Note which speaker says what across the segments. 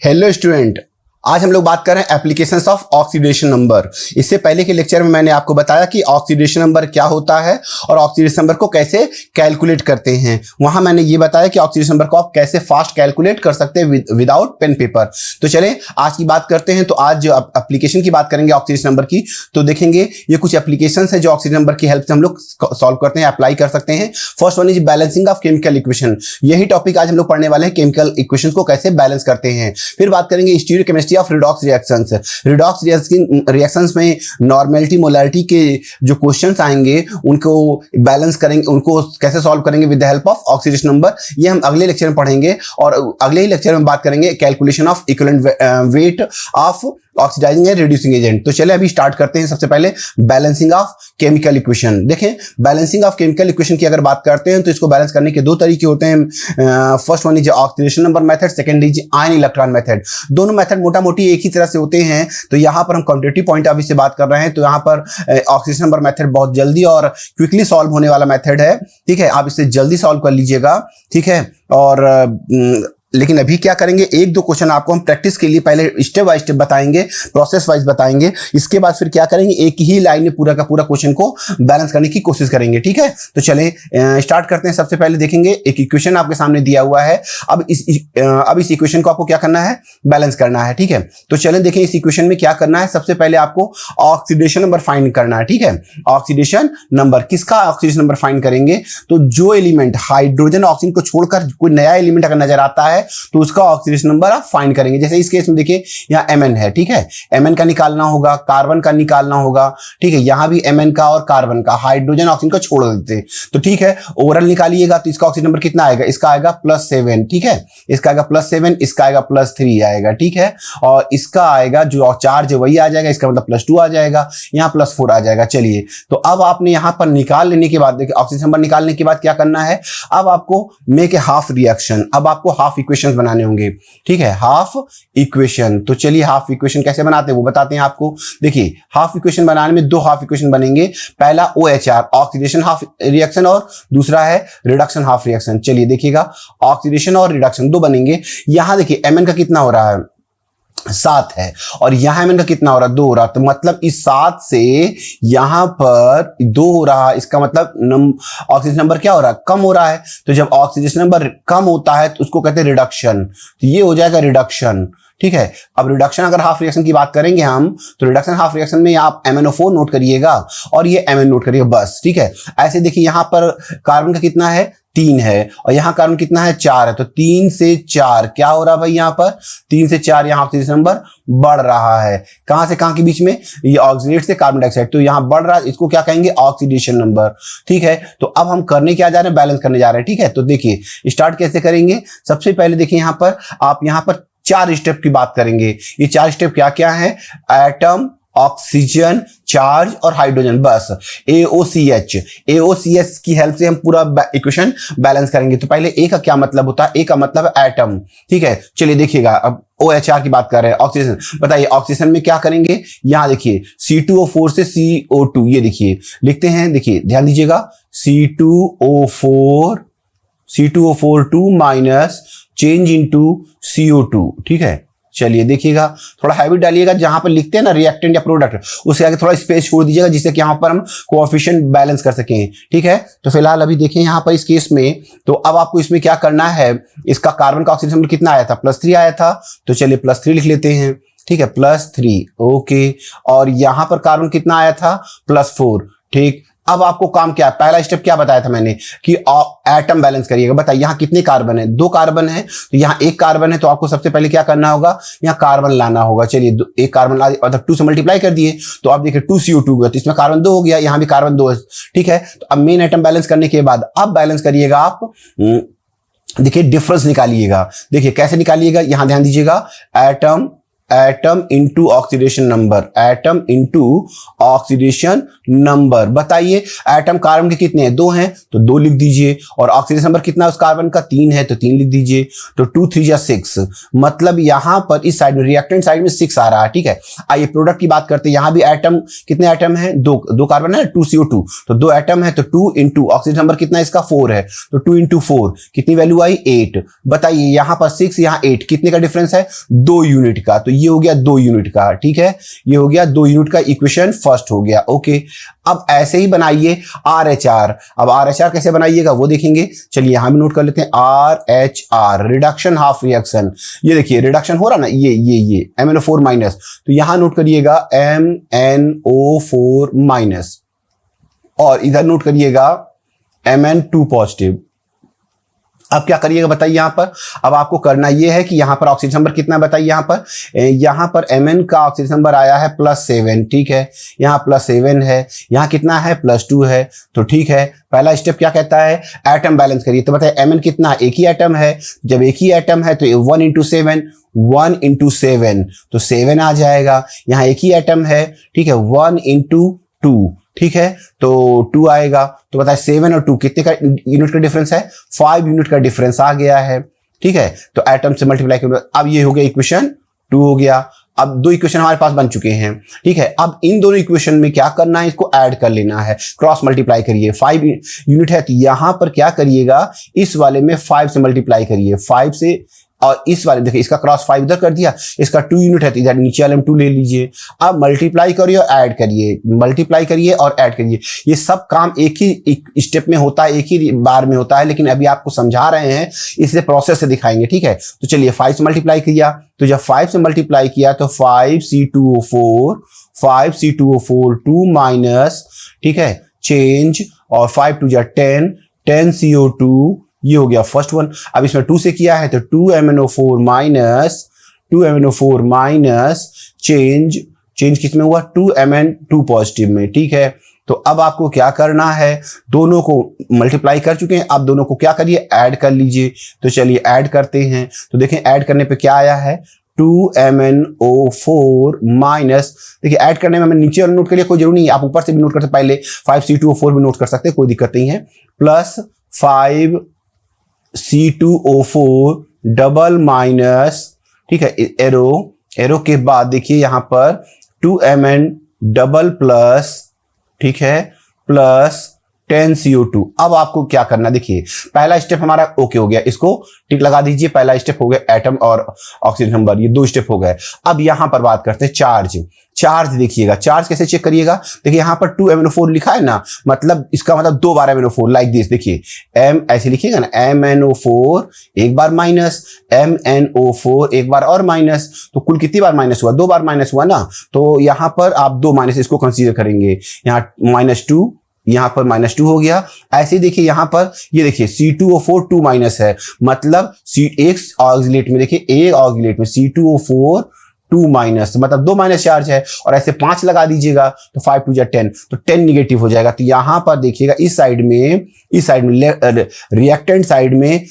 Speaker 1: Hello student, आज हम लोग बात कर रहे हैं एप्लीकेशंस ऑफ ऑक्सीडेशन नंबर। इससे पहले के लेक्चर में मैंने आपको बताया कि ऑक्सीडेशन नंबर क्या होता है और ऑक्सीडेशन नंबर को कैसे कैलकुलेट करते हैं। वहां मैंने ये बताया कि ऑक्सीडेशन नंबर को आप कैसे फास्ट कैलकुलेट कर सकते हैं विदाउट पेन पेपर। तो चलें आज की बात करते हैं। तो आज जो एप्लीकेशन की बात करेंगे ऑक्सीडेशन नंबर की, तो देखेंगे ये कुछ एप्लीकेशन है जो ऑक्सीडेशन नंबर की हेल्प से हम लोग सॉल्व करते हैं, अप्लाई कर सकते हैं। First one is balancing of chemical equation. यही टॉपिक आज हम लोग पढ़ने वाले हैं, केमिकल इक्वेशन को कैसे बैलेंस करते हैं। फिर बात करेंगे stereochemistry of redox reactions. Redox reactions में नॉर्मेलिटी मोलैरिटी के जो क्वेश्चंस आएंगे उनको बैलेंस करेंगे, उनको कैसे सॉल्व करेंगे with the help of oxidation number. ये हम अगले लेक्चर में पढ़ेंगे और अगले ही लेक्चर में बात करेंगे calculation of equivalent weight of oxidising and reducing agent. तो चलिए अभी स्टार्ट करते हैं। सबसे पहले बैलेंसिंग ऑफ केमिकल इक्वेशन। देखें, बैलेंसिंग ऑफ केमिकल इक्वेशन की अगर बात करते हैं तो इसको बैलेंस करने के दो तरीके होते हैं। First one is oxidation number method, second is ion electron method. दोनों मेथड मोटा मोटी एक ही तरह से होते हैं। तो यहाँ पर हम क्वांटिटेटिव पॉइंट ऑफ व्यू से बात कर रहे हैं, तो यहाँ पर ऑक्सीडेशन नंबर मेथड बहुत जल्दी और क्विकली सॉल्व होने वाला मेथड है। ठीक है, आप इसे जल्दी सॉल्व कर लीजिएगा। ठीक है, और लेकिन अभी क्या करेंगे, एक दो क्वेश्चन आपको हम प्रैक्टिस के लिए पहले स्टेप बाय स्टेप बताएंगे, प्रोसेस वाइज बताएंगे। इसके बाद फिर क्या करेंगे, एक ही लाइन में पूरा का पूरा क्वेश्चन को बैलेंस करने की कोशिश करेंगे। ठीक है, तो चलें स्टार्ट करते हैं। सबसे पहले देखेंगे एक इक्वेशन आपके सामने दिया हुआ है। अब इस इक्वेशन को आपको क्या करना है, बैलेंस करना है। ठीक है, तो चलें देखें इस इक्वेशन में क्या करना है। सबसे पहले आपको ऑक्सीडेशन नंबर फाइंड करना है। ठीक है, ऑक्सीडेशन नंबर, किसका ऑक्सीडेशन नंबर फाइंड करेंगे, तो जो एलिमेंट हाइड्रोजन ऑक्सीजन को छोड़कर कोई नया एलिमेंट अगर नजर आता है तो उसका ऑक्सीडेशन नंबर आप फाइंड करेंगे। जैसे इस केस में देखिए यहाँ Mn है। ठीक है, Mn का निकालना होगा, कार्बन का निकालना होगा। ठीक है, यहां भी Mn का और कार्बन का, हाइड्रोजन ऑक्सीजन को छोड़ देते हैं। तो ठीक है, ओवरऑल निकालिएगा तो इसका ऑक्सीजन नंबर कितना आएगा, इसका आएगा +7। ठीक है, इसका आएगा +7, इसका आएगा +3 आएगा। ठीक है, और इसका आएगा जो चार्ज है वही आ जाएगा, इसका मतलब +2 आ जाएगा, यहाँ +4 आ जाएगा। चलिए, तो अब आपने यहाँ पर निकाल लेने के बाद, देखिए ऑक्सीजन नंबर निकालने के बाद क्या करना है, अब आपको मेक ए हाफ रिएक्शन। अब आपको हाफ इक्वेशन बनाने होंगे। ठीक है, हाफ इक्वेशन। तो चलिए हाफ इक्वेशन कैसे बनाते हैं वो बताते हैं आपको। देखिए हाफ इक्वेशन बनाने में दो हाफ इक्वेशन बनेंगे। पहला OHR ऑक्सीडेशन हाफ रिएक्शन और दूसरा है रिडक्शन हाफ रिएक्शन। चलिए देखिएगा, ऑक्सीडेशन और रिडक्शन दो बनेंगे। यहां देखिए Mn का कितना हो रहा है, 7 है, और यहां Mn का कितना हो रहा है, 2 हो रहा है। तो मतलब इस 7 से यहां पर 2 हो रहा है, इसका मतलब ऑक्सीजन नंबर क्या हो रहा है, कम हो रहा है। तो जब ऑक्सीजन नंबर कम होता है तो उसको कहते हैं रिडक्शन। तो ये हो जाएगा रिडक्शन। ठीक है, अब रिडक्शन अगर हाफ रिएक्शन की बात करेंगे हम, तो रिडक्शन हाफ रिएक्शन में आप MnO4 नोट करिएगा और ये Mn नोट करिएगा बस। ठीक है, ऐसे देखिए यहां पर कार्बन का कितना है, 3 है, और यहां कार्बन कितना है, 4 है। तो 3 से 4 क्या हो रहा है भाई, यहां पर 3 से 4 यहां ऑक्सीजन नंबर बढ़ रहा है। कहां से कहां के बीच में, ये ऑक्सीडेट से कार्बन डाइऑक्साइड, तो यहां बढ़ रहा है, इसको क्या कहेंगे, ऑक्सीडेशन नंबर। ठीक है, तो अब हम करने क्या जा रहे हैं, बैलेंस करने जा रहे हैं। ठीक है, तो देखिए स्टार्ट कैसे करेंगे। सबसे पहले देखिए यहां पर आप यहां पर 4 स्टेप की बात करेंगे। ये 4 स्टेप क्या क्या है, एटम, ऑक्सीजन, चार्ज और हाइड्रोजन, बस AOCH की हेल्प से हम पूरा इक्वेशन बैलेंस करेंगे। तो पहले ए का क्या मतलब होता है, ए का मतलब है एटम। ठीक है, चलिए देखिएगा, अब OHR की बात कर रहे हैं, ऑक्सीजन। बताइए ऑक्सीजन में क्या करेंगे, यहां देखिए C2O4 से CO2, ये देखिए लिखते हैं, देखिए ध्यान दीजिएगा, C2O4 minus change into CO2। ठीक है, चलिए देखिएगा, थोड़ा हैबिट डालिएगा, जहां पर लिखते हैं ना रिएक्टेंट या प्रोडक्ट, उसके आगे थोड़ा स्पेस छोड़ दीजिएगा जिससे कि यहां पर हम कोएफिशिएंट बैलेंस कर सकें। ठीक है, तो फिलहाल अभी देखें यहां पर इस केस में, तो अब आपको इसमें क्या करना है, इसका कार्बन का ऑक्सीजन नंबर कितना आया था, +3 आया था। तो चलिए +3 लिख लेते हैं। ठीक है, +3 ओके, और यहां पर कार्बन कितना आया था, +4। ठीक, अब आपको काम क्या है, पहला स्टेप क्या बताया था मैंने कि एटम बैलेंस करिएगा। बताइए यहाँ कितने कार्बन है, 2 कार्बन है, तो यहाँ 1 कार्बन है, तो आपको सबसे पहले क्या करना होगा, यहाँ कार्बन लाना होगा। चलिए 1 कार्बन ला, मतलब 2 से मल्टीप्लाई कर दिए, तो आप देखिए 2CO2 गया, तो इसमें कार्बन 2 हो गया, यहाँ भी कार्बन 2 है। ठीक है, तो अब मेन एटम बैलेंस करने के बाद अब बैलेंस करिएगा आप, देखिए डिफरेंस निकालिएगा। देखिए कैसे निकालिएगा, यहां ध्यान दीजिएगा, atom atom into oxidation number, atom into oxidation number. बताइए एटम कार्बन के कितने हैं, 2 हैं तो 2 लिख दीजिए, और ऑक्सीडेशन नंबर कितना है उस कार्बन का, 3 है तो 3 लिख दीजिए। तो 2 3 जा 6, मतलब यहां पर इस साइड में रिएक्टेंट साइड में 6 आ रहा है। ठीक है, आइए प्रोडक्ट की बात करते हैं। यहां भी एटम, कितने एटम है, 2 कार्बन है, 2 CO2, तो 2 एटम है तो 2 इंटू ऑक्सीजन नंबर कितना है इसका, 4 है, तो 2 इंटू 4 कितनी वैल्यू आई, 8। बताइए यहां पर 6 यहां 8, कितने का डिफरेंस है, 2 यूनिट का, तो ये हो गया 2 यूनिट का। ठीक है, ये हो गया 2 यूनिट का, इक्वेशन फर्स्ट हो गया। ओके, अब ऐसे ही बनाइए RHR। अब RHR कैसे बनाइएगा वो देखेंगे, चलिए यहां भी नोट कर लेते हैं, RHR रिडक्शन हाफ रिएक्शन। ये देखिए रिडक्शन हो रहा ना, ये MnO4 माइनस, तो यहां नोट करिएगा MnO4 माइनस, और इधर नोट करिएगा Mn2 पॉजिटिव। अब क्या करिएगा बताइए, यहां पर अब आपको करना यह है कि यहां पर ऑक्सीजन नंबर कितना है बताइए, यहां पर Mn का ऑक्सीजन नंबर आया है +7। ठीक है, यहां +7 है, यहां कितना है, +2 है। तो ठीक है, पहला स्टेप क्या कहता है, एटम बैलेंस करिए। तो बताइए Mn कितना, एक ही एटम है, जब एक ही एटम है तो 1 इंटू 7, 1 इंटू 7 तो 7 आ जाएगा। यहां एक ही एटम है, ठीक है, 1 इंटू 2, ठीक है, तो 2 आएगा। तो बताए 7 और 2 कितने का यूनिट का डिफरेंस है, 5 यूनिट का डिफरेंस आ गया है। ठीक है, तो एटम से मल्टीप्लाई कर, अब ये हो गया इक्वेशन 2 हो गया। अब 2 इक्वेशन हमारे पास बन चुके हैं। ठीक है, अब इन दोनों इक्वेशन में क्या करना है, इसको ऐड कर लेना है, क्रॉस मल्टीप्लाई करिए। 5 यूनिट है तो यहां पर क्या करिएगा, इस वाले में 5 से मल्टीप्लाई करिए, 5 से, और इस वाले देखिए इसका क्रॉस 5 इधर कर दिया, इसका 2 यूनिट है तो इधर नीचे वाले में 2 ले लीजिए। अब मल्टीप्लाई करिए और ऐड करिए, मल्टीप्लाई करिए और ऐड करिए। ये सब काम एक ही स्टेप में होता है, एक ही बार में होता है, लेकिन अभी आपको समझा रहे हैं इसलिए प्रोसेस से दिखाएंगे। ठीक है, तो चलिए 5 से मल्टीप्लाई किया, तो जब 5 से मल्टीप्लाई किया तो 5C2O4 2 माइनस, ठीक है, चेंज, और 5 2 जा 10, 10 CO2, ये हो गया फर्स्ट वन। अब इसमें 2 से किया है तो 2 MnO4 माइनस चेंज किस में हुआ, 2 Mn2 पॉजिटिव में। ठीक है, तो अब आपको क्या करना है, दोनों को मल्टीप्लाई कर चुके हैं, अब दोनों को क्या करिए, ऐड कर लीजिए। तो चलिए ऐड करते हैं, तो देखें ऐड करने पे क्या आया है, 2 MnO4 माइनस, देखिए ऐड करने में हमें नीचे वाला नोट करिए, कोई जरूरी नहीं है, आप ऊपर से भी नोट करते, पहले 5C2O4 भी नोट कर सकते हैं, कोई दिक्कत नहीं है, प्लस 5C2O4 डबल माइनस, ठीक है, एरो के बाद देखिए यहां पर 2 Mn डबल प्लस, ठीक है, प्लस 10 CO2। अब आपको क्या करना, देखिए पहला स्टेप हमारा ओके हो गया, इसको टिक लगा दीजिए, पहला स्टेप हो गया एटम और ऑक्सीजन नंबर, ये 2 स्टेप हो गए। अब यहां पर बात करते हैं चार्ज देखिएगा, चार्ज कैसे चेक करिएगा, देखिए यहां पर 2 MnO4 लिखा है ना, मतलब इसका मतलब 2 बार MnO4, लाइक दिस, देखिए M ऐसे लिखिएगा ना, MnO4 एक बार माइनस, MnO4 एक बार और माइनस, तो कुल कितनी बार माइनस हुआ, 2 बार माइनस हुआ ना, तो यहां पर आप 2 माइनस इसको कंसीडर करेंगे, यहाँ -2, यहां पर -2 हो गया। ऐसे ही देखिए यहां पर, ये देखिए C2O4 2 माइनस है, मतलब एक ऑक्सीलेट में, देखिए एक ऑक्सीलेट में C2O4 2 माइनस, मतलब 2 माइनस चार्ज है, और ऐसे 5 लगा दीजिएगा तो 5 2 जा 10, तो 10 निगेटिव हो जाएगा। तो यहां पर देखिएगा इस साइड में रिएक्टेंट साइड में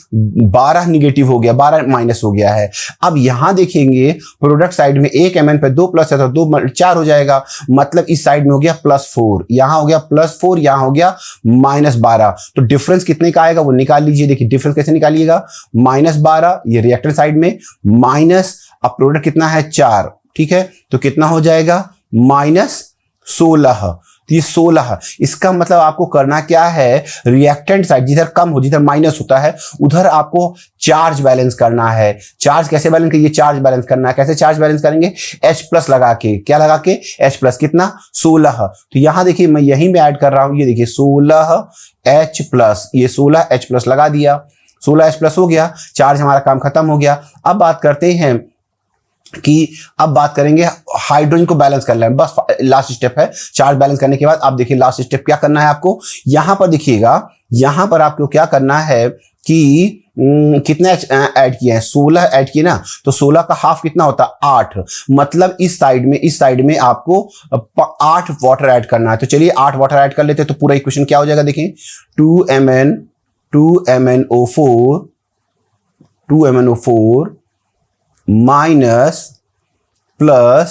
Speaker 1: 12 निगेटिव हो गया, 12 माइनस हो गया है। अब यहां देखेंगे प्रोडक्ट साइड में 1 Mn पे 2 प्लस है तो 2 4 हो जाएगा, मतलब इस साइड में हो गया +4, यहां हो गया +4, यहां हो गया -12। तो डिफरेंस कितने का आएगा वो निकाल लीजिए। देखिए डिफरेंस कैसे निकालिएगा, -12 ये रिएक्टेंट साइड में, माइनस, अब प्रोडक्ट कितना है 4, ठीक है, तो कितना हो जाएगा -16। तो ये 16, इसका मतलब आपको करना क्या है, रिएक्टेंट साइड जिधर कम हो, जिधर माइनस होता है उधर आपको चार्ज बैलेंस करना है। चार्ज कैसे बैलेंस करिए, चार्ज बैलेंस करना है, कैसे चार्ज बैलेंस करेंगे, H+ लगा के, क्या लगा के, H+, कितना 16। तो यहां देखिए मैं यहीं में ऐड कर रहा हूं, ये देखिए 16H+, ये 16H+ लगा दिया, 16H+ हो गया, चार्ज हमारा काम खत्म हो गया। अब बात करते हैं कि अब बात करेंगे हाइड्रोजन को बैलेंस कर लें, बस लास्ट स्टेप है। चार्ज बैलेंस करने के बाद आप देखिए लास्ट स्टेप क्या करना है आपको, यहां पर देखिएगा, यहां पर आपको क्या करना है कि कितना ऐड किया है, 16 ऐड किए ना, तो 16 का हाफ कितना होता है, 8, मतलब इस साइड में आपको 8 वाटर ऐड करना है। तो चलिए 8 वाटर ऐड कर लेते हैं, तो पूरा इक्वेशन क्या हो जाएगा, देखिए 2 MnO4 minus plus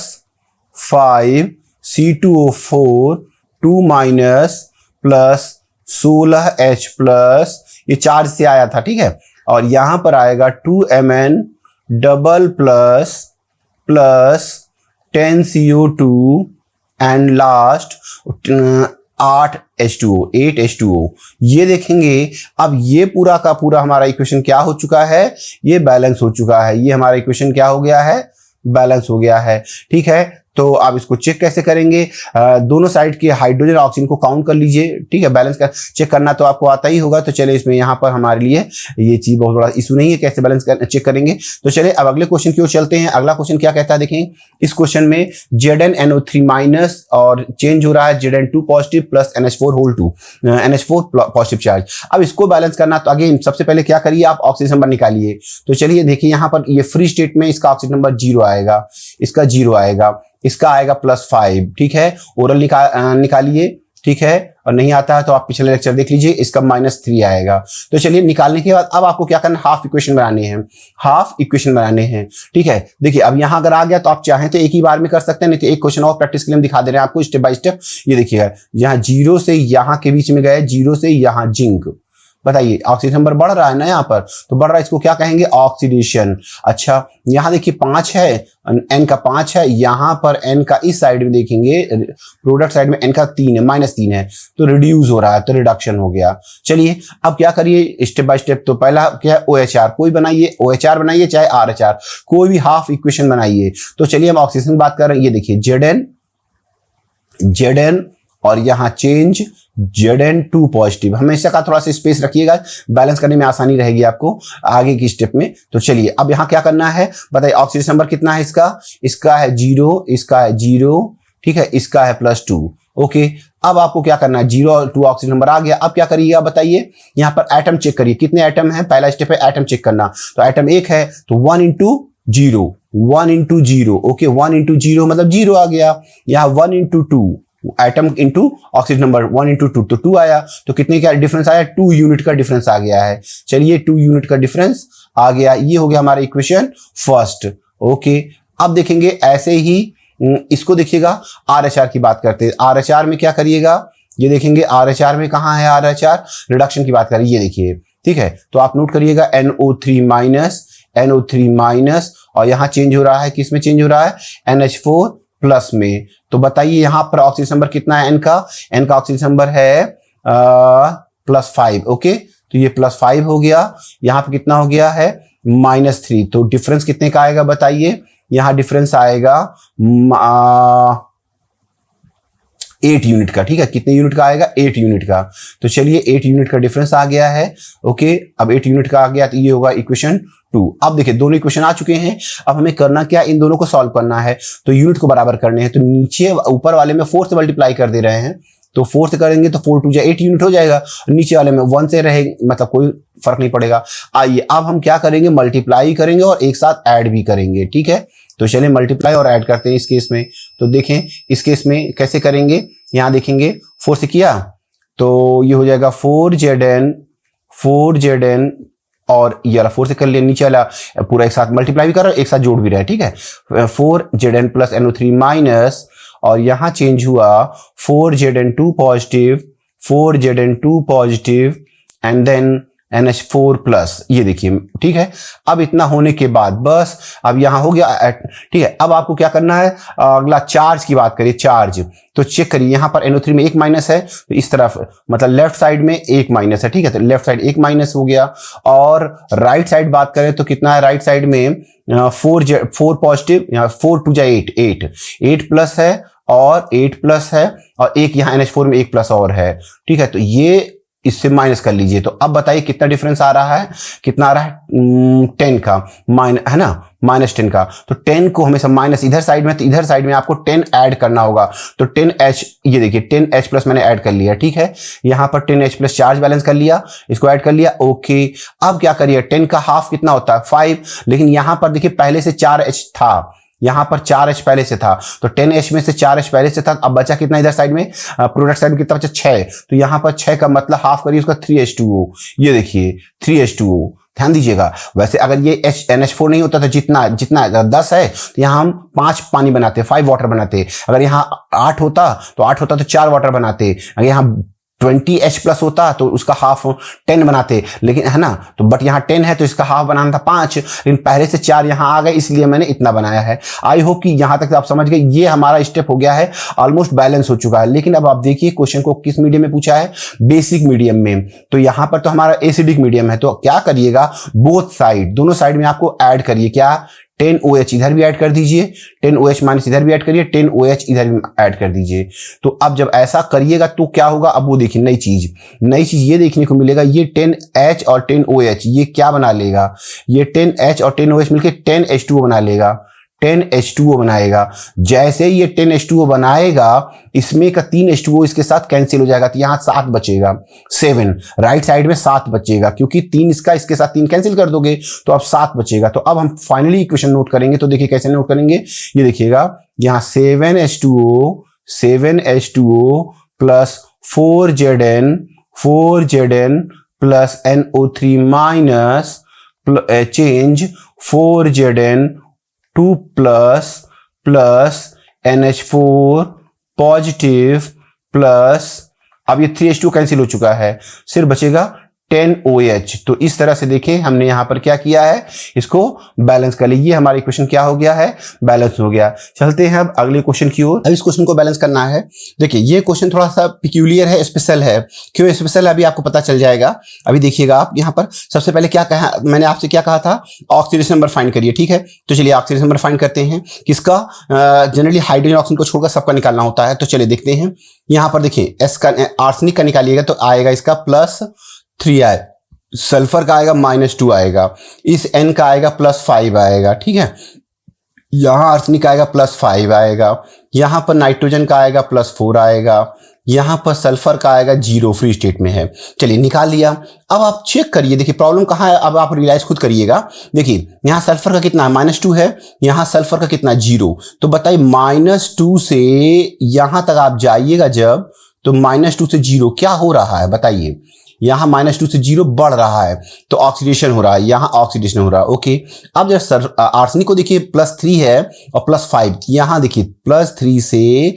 Speaker 1: 5C2O4 2 minus plus 16H plus, ये चार्ज से आया था, ठीक है। और यहां पर आएगा 2Mn double plus plus 10CO2 and last 8H2O। ये देखेंगे अब ये पूरा का पूरा हमारा इक्वेशन क्या हो चुका है, ये बैलेंस हो चुका है। ये हमारा इक्वेशन क्या हो गया है, बैलेंस हो गया है, ठीक है। तो आप इसको चेक कैसे करेंगे, दोनों साइड के हाइड्रोजन और ऑक्सीजन को काउंट कर लीजिए, ठीक है। बैलेंस का चेक करना तो आपको आता ही होगा। तो चलिए इसमें यहाँ पर हमारे लिए ये चीज बहुत बड़ा इशू नहीं है, कैसे बैलेंस चेक करेंगे। तो चलिए अब अगले क्वेश्चन की ओर चलते हैं। अगला क्वेश्चन क्या कहता है, देखें इस क्वेश्चन में ZnNO3 माइनस और चेंज हो रहा है Zn2 positive plus NH4 positive charge. अब इसको बैलेंस करना तो अगेन सबसे पहले क्या करिए, आप ऑक्सीजन नंबर निकालिए। तो चलिए देखिए यहाँ पर ये फ्री स्टेट में इसका ऑक्सीजन नंबर 0 आएगा, इसका 0 आएगा, इसका आएगा +5, ठीक है। ओरल निकालिए, ठीक है। और नहीं आता है तो आप पिछले लेक्चर देख लीजिए, इसका -3 आएगा। तो चलिए निकालने के बाद अब आपको क्या करना है, हाफ इक्वेशन बनाने हैं, ठीक है। देखिए अब यहां अगर आ गया तो आप चाहें तो एक ही बार में कर सकते हैं, नहीं तो एक क्वेश्चन और प्रैक्टिस के लिए हम दिखा दे रहे हैं आपको स्टेप बाय स्टेप। ये देखिएगा यहाँ 0 से यहाँ के बीच में गए, 0 से यहाँ जिंक, बताइए ऑक्सीजन नंबर बढ़ रहा है ना, यहाँ पर तो बढ़ रहा है, इसको क्या कहेंगे, ऑक्सीडेशन। अच्छा यहाँ देखिए 5 है, N का 5 है, यहाँ पर N का इस साइड में देखेंगे प्रोडक्ट साइड में N का 3 है, -3 है, तो रिड्यूस हो रहा है, तो रिडक्शन हो गया। चलिए अब क्या करिए स्टेप बाय स्टेप। तो पहला क्या है, OHR, कोई बनाइए, OHR बनाइए चाहे RHR, कोई भी हाफ इक्वेशन बनाइए। तो चलिए हम ऑक्सीजन की बात कर रहे हैं, ये देखिए Zn और यहाँ चेंज Zn2 पॉजिटिव, हमेशा का थोड़ा सा स्पेस रखिएगा, बैलेंस करने में आसानी रहेगी आपको आगे की स्टेप में। तो चलिए अब यहाँ क्या करना है बताइए, ऑक्सीजन नंबर कितना है इसका है 0, इसका है 0, ठीक है, इसका है +2, ओके। अब आपको क्या करना है, 0 और 2 ऑक्सीजन नंबर आ गया। अब क्या करिएगा बताइए, यहाँ पर एटम चेक करिए, कितने एटम है, पहला स्टेप है एटम चेक करना। तो एटम 1 है तो 1 × 0, 1 × 0, ओके, 1 × 0 मतलब 0 आ गया। यहाँ 1 × 2 एटम इंटू ऑक्सीजन नंबर 1 × 2 तो 2 आया। तो कितने का डिफरेंस आया, 2 यूनिट का डिफरेंस आ गया है। चलिए 2 यूनिट का डिफरेंस आ गया, ये हो गया हमारा इक्वेशन फर्स्ट, ओके। अब देखेंगे ऐसे ही इसको देखिएगा, RHR की बात करते हैं। RHR में क्या करिएगा, ये देखेंगे RHR में कहाँ है, RHR रिडक्शन की बात करें, ये देखिए, ठीक है। तो आप नोट करिएगा NO3 माइनस और यहाँ चेंज हो रहा है, किस में चेंज हो रहा है, NH4 प्लस में। तो बताइए यहाँ पर ऑक्सीजन नंबर कितना है, N का ऑक्सीजन नंबर है +5, ओके। तो ये +5 हो गया, यहाँ पे कितना हो गया है -3। तो डिफरेंस कितने का आएगा बताइए, यहाँ डिफरेंस आएगा 8 यूनिट का, ठीक है। कितने यूनिट का आएगा, 8 यूनिट का। तो चलिए 8 यूनिट का डिफरेंस आ गया है, ओके। अब 8 यूनिट का आ गया तो ये होगा इक्वेशन 2। अब देखिए दोनों इक्वेशन आ चुके हैं, अब हमें करना क्या, इन दोनों को सॉल्व करना है। तो यूनिट को बराबर करने हैं, तो नीचे ऊपर वाले में 4 से मल्टीप्लाई कर दे रहे हैं, तो 4 से करेंगे तो 4 × 2 = 8 यूनिट हो जाएगा। नीचे वाले में 1 से रहे, मतलब कोई फर्क नहीं पड़ेगा। आइए अब हम क्या करेंगे, मल्टीप्लाई करेंगे और एक साथ ऐड भी करेंगे, ठीक है। तो चलिए मल्टीप्लाई और ऐड करते हैं इस केस में। तो देखें इस केस में कैसे करेंगे, यहाँ देखेंगे 4 से किया तो ये हो जाएगा 4Zn और ये वाला 4 से कर लिया, नीचे वाला पूरा एक साथ मल्टीप्लाई भी कर रहा है, एक साथ जोड़ भी रहा है, ठीक है। 4Zn + NO3 माइनस और यहाँ चेंज हुआ 4Zn2 positive and then NH4 plus, ये देखिए, ठीक है। अब इतना होने के बाद बस अब यहाँ हो गया, ठीक है। अब आपको क्या करना है, अगला चार्ज की बात करिए, चार्ज। तो चेक करिए यहाँ पर NO3 में 1 माइनस है, तो इस तरफ मतलब लेफ्ट साइड में 1 माइनस है, ठीक है। तो लेफ्ट साइड 1 माइनस हो गया। और राइट साइड बात करें तो कितना है, राइट साइड में 4 पॉजिटिव, यहाँ 4 × 2 = 8 प्लस है और 8 प्लस है और एक यहाँ NH4 में 1 प्लस और है, ठीक है। तो ये इससे माइनस कर लीजिए। तो अब बताइए कितना डिफरेंस आ रहा है, कितना आ रहा है 10 का, है ना, -10 का। तो 10 को हमेशा माइनस इधर साइड में, तो इधर साइड में आपको 10 ऐड करना होगा। तो 10H, ये देखिए 10H प्लस मैंने ऐड कर लिया, ठीक है। यहाँ पर 10H प्लस चार्ज बैलेंस कर लिया, इसको ऐड कर लिया, ओके। अब क्या करिए, 10 का हाफ कितना होता है 5, लेकिन यहाँ पर देखिए पहले से 4H था, यहाँ पर 4H पहले से था, तो 10H में से 4H पहले से था। अब बचा कितना इधर साइड में, प्रोडक्ट साइड में कितना बचा 6, तो यहाँ पर 6 का मतलब हाफ करिए उसका 3H2O, ये देखिए 3H2O ध्यान दीजिएगा। वैसे अगर ये NH4 नहीं होता तो जितना 10 है तो यहाँ हम 5 पानी बनाते, 5 वाटर बनाते। अगर यहाँ 8 होता तो 4 वाटर बनाते। अगर यहाँ 20H प्लस होता तो उसका हाफ 10 बनाते, लेकिन है ना, तो बट यहाँ 10 है तो इसका हाफ बनाना था 5, लेकिन पहले से 4 यहाँ आ गए इसलिए मैंने इतना बनाया है। आई होप कि यहाँ तक आप समझ गए। ये हमारा स्टेप हो गया है, ऑलमोस्ट बैलेंस हो चुका है। लेकिन अब आप देखिए क्वेश्चन को किस मीडियम में पूछा है, बेसिक मीडियम में। तो यहाँ पर तो हमारा एसिडिक मीडियम है, तो क्या करिएगा, बोथ साइड, दोनों साइड में आपको ऐड करिए। क्या, 10OH इधर भी ऐड कर दीजिए, 10OH माइनस इधर भी ऐड करिए, 10OH इधर भी ऐड कर दीजिए। तो अब जब ऐसा करिएगा तो क्या होगा, अब वो देखिए नई चीज ये देखने को मिलेगा। ये 10H और 10OH ये क्या बना लेगा, ये 10H और 10OH मिलके 10H2O बना लेगा, 10H2O बनाएगा। जैसे ये 10H2O बनाएगा, इसमें का 3H2O इसके साथ कैंसिल हो जाएगा, तो यहाँ 7 बचेगा, 7 राइट साइड में 7 बचेगा, क्योंकि 3 इसके साथ 3 कैंसिल कर दोगे तो अब 7 बचेगा। तो अब हम फाइनली इक्वेशन नोट करेंगे। तो देखिए कैसे नोट करेंगे, ये देखिएगा, यहाँ 7H2O plus 4Zn plus NO3 minus change 4Zn2 plus NH4 positive plus, अब ये 3H2 कैंसिल हो चुका है, सिर्फ बचेगा 10OH। तो इस तरह से देखें हमने यहां पर क्या किया है, इसको बैलेंस कर लिया। ये हमारा इक्वेशन क्या हो गया है, बैलेंस हो गया। चलते हैं अब अगले क्वेश्चन की ओर। अब इस क्वेश्चन को बैलेंस करना है। देखिए ये क्वेश्चन थोड़ा सा पिक्यूलियर है, स्पेशल है। क्यों स्पेशल है अभी आपको पता चल जाएगा। अभी देखिएगा आप यहाँ पर सबसे पहले क्या कहा, मैंने आपसे क्या कहा था, ऑक्सीडेशन नंबर फाइंड करिए। ठीक है, तो चलिए ऑक्सीडेशन नंबर फाइंड करते हैं। किसका, जनरली हाइड्रोजन ऑक्सीजन को छोड़कर सबका निकालना होता है। तो चलिए देखते हैं। यहाँ पर देखिए एस का, आर्सेनिक का निकालिएगा तो आएगा इसका +3 सल्फर का आएगा -2 आएगा, इस N का आएगा +5 आएगा। ठीक है, यहाँ आर्सेनिक आएगा +5 आएगा, यहाँ पर नाइट्रोजन का आएगा +4 आएगा, यहाँ पर सल्फर का आएगा 0 फ्री स्टेट में है। चलिए निकाल लिया। अब आप चेक करिए, देखिए प्रॉब्लम कहाँ है, अब आप रियलाइज खुद करिएगा। देखिए यहाँ सल्फर का कितना है, -2 है, यहाँ सल्फर का कितना 0। तो बताइए -2 से यहाँ तक आप जाइएगा जब, तो -2 से 0 क्या हो रहा है बताइए। यहाँ -2 से 0 बढ़ रहा है, तो ऑक्सीडेशन हो रहा है, यहाँ ऑक्सीडेशन हो रहा है। ओके, अब जब आर्सेनिक को देखिए +3 है और +5, यहाँ देखिए +3 से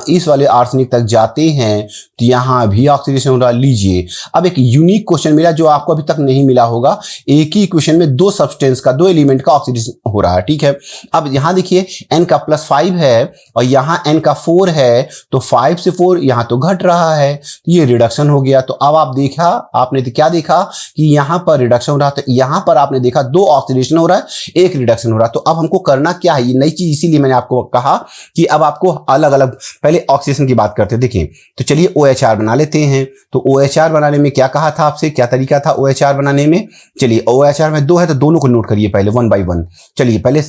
Speaker 1: इस वाले आर्सेनिक तक जाते हैं तो यहाँ भी ऑक्सीडेशन हो रहा है। लीजिए अब एक यूनिक क्वेश्चन मिला जो आपको अभी तक नहीं मिला होगा। एक ही क्वेश्चन में 2 सब्सटेंस का, 2 एलिमेंट का ऑक्सीडेशन हो रहा है। ठीक है, अब यहाँ देखिए N का +5 है और यहाँ N का 4 है, तो 5 से 4 यहाँ तो घट रहा है, तो ये रिडक्शन हो गया। तो अब आप देखा, आपने क्या देखा कि यहाँ पर रिडक्शन हो रहा था, यहाँ पर आपने देखा 2 ऑक्सीडेशन हो रहा है, 1 रिडक्शन हो रहा है। तो अब हमको करना क्या है, ये नई चीज, इसीलिए मैंने आपको कहा कि अब आपको अलग अलग, पहले ऑक्सीडेशन की बात करते हैं। देखिए तो चलिए OHR बना लेते हैं। तो OHR बनाने में क्या कहा था आपसे, क्या तरीका था OHR बनाने में। चलिए OHR में 2 है तो दोनों को नोट करिए पहले 1 बाय 1। चलिए पहले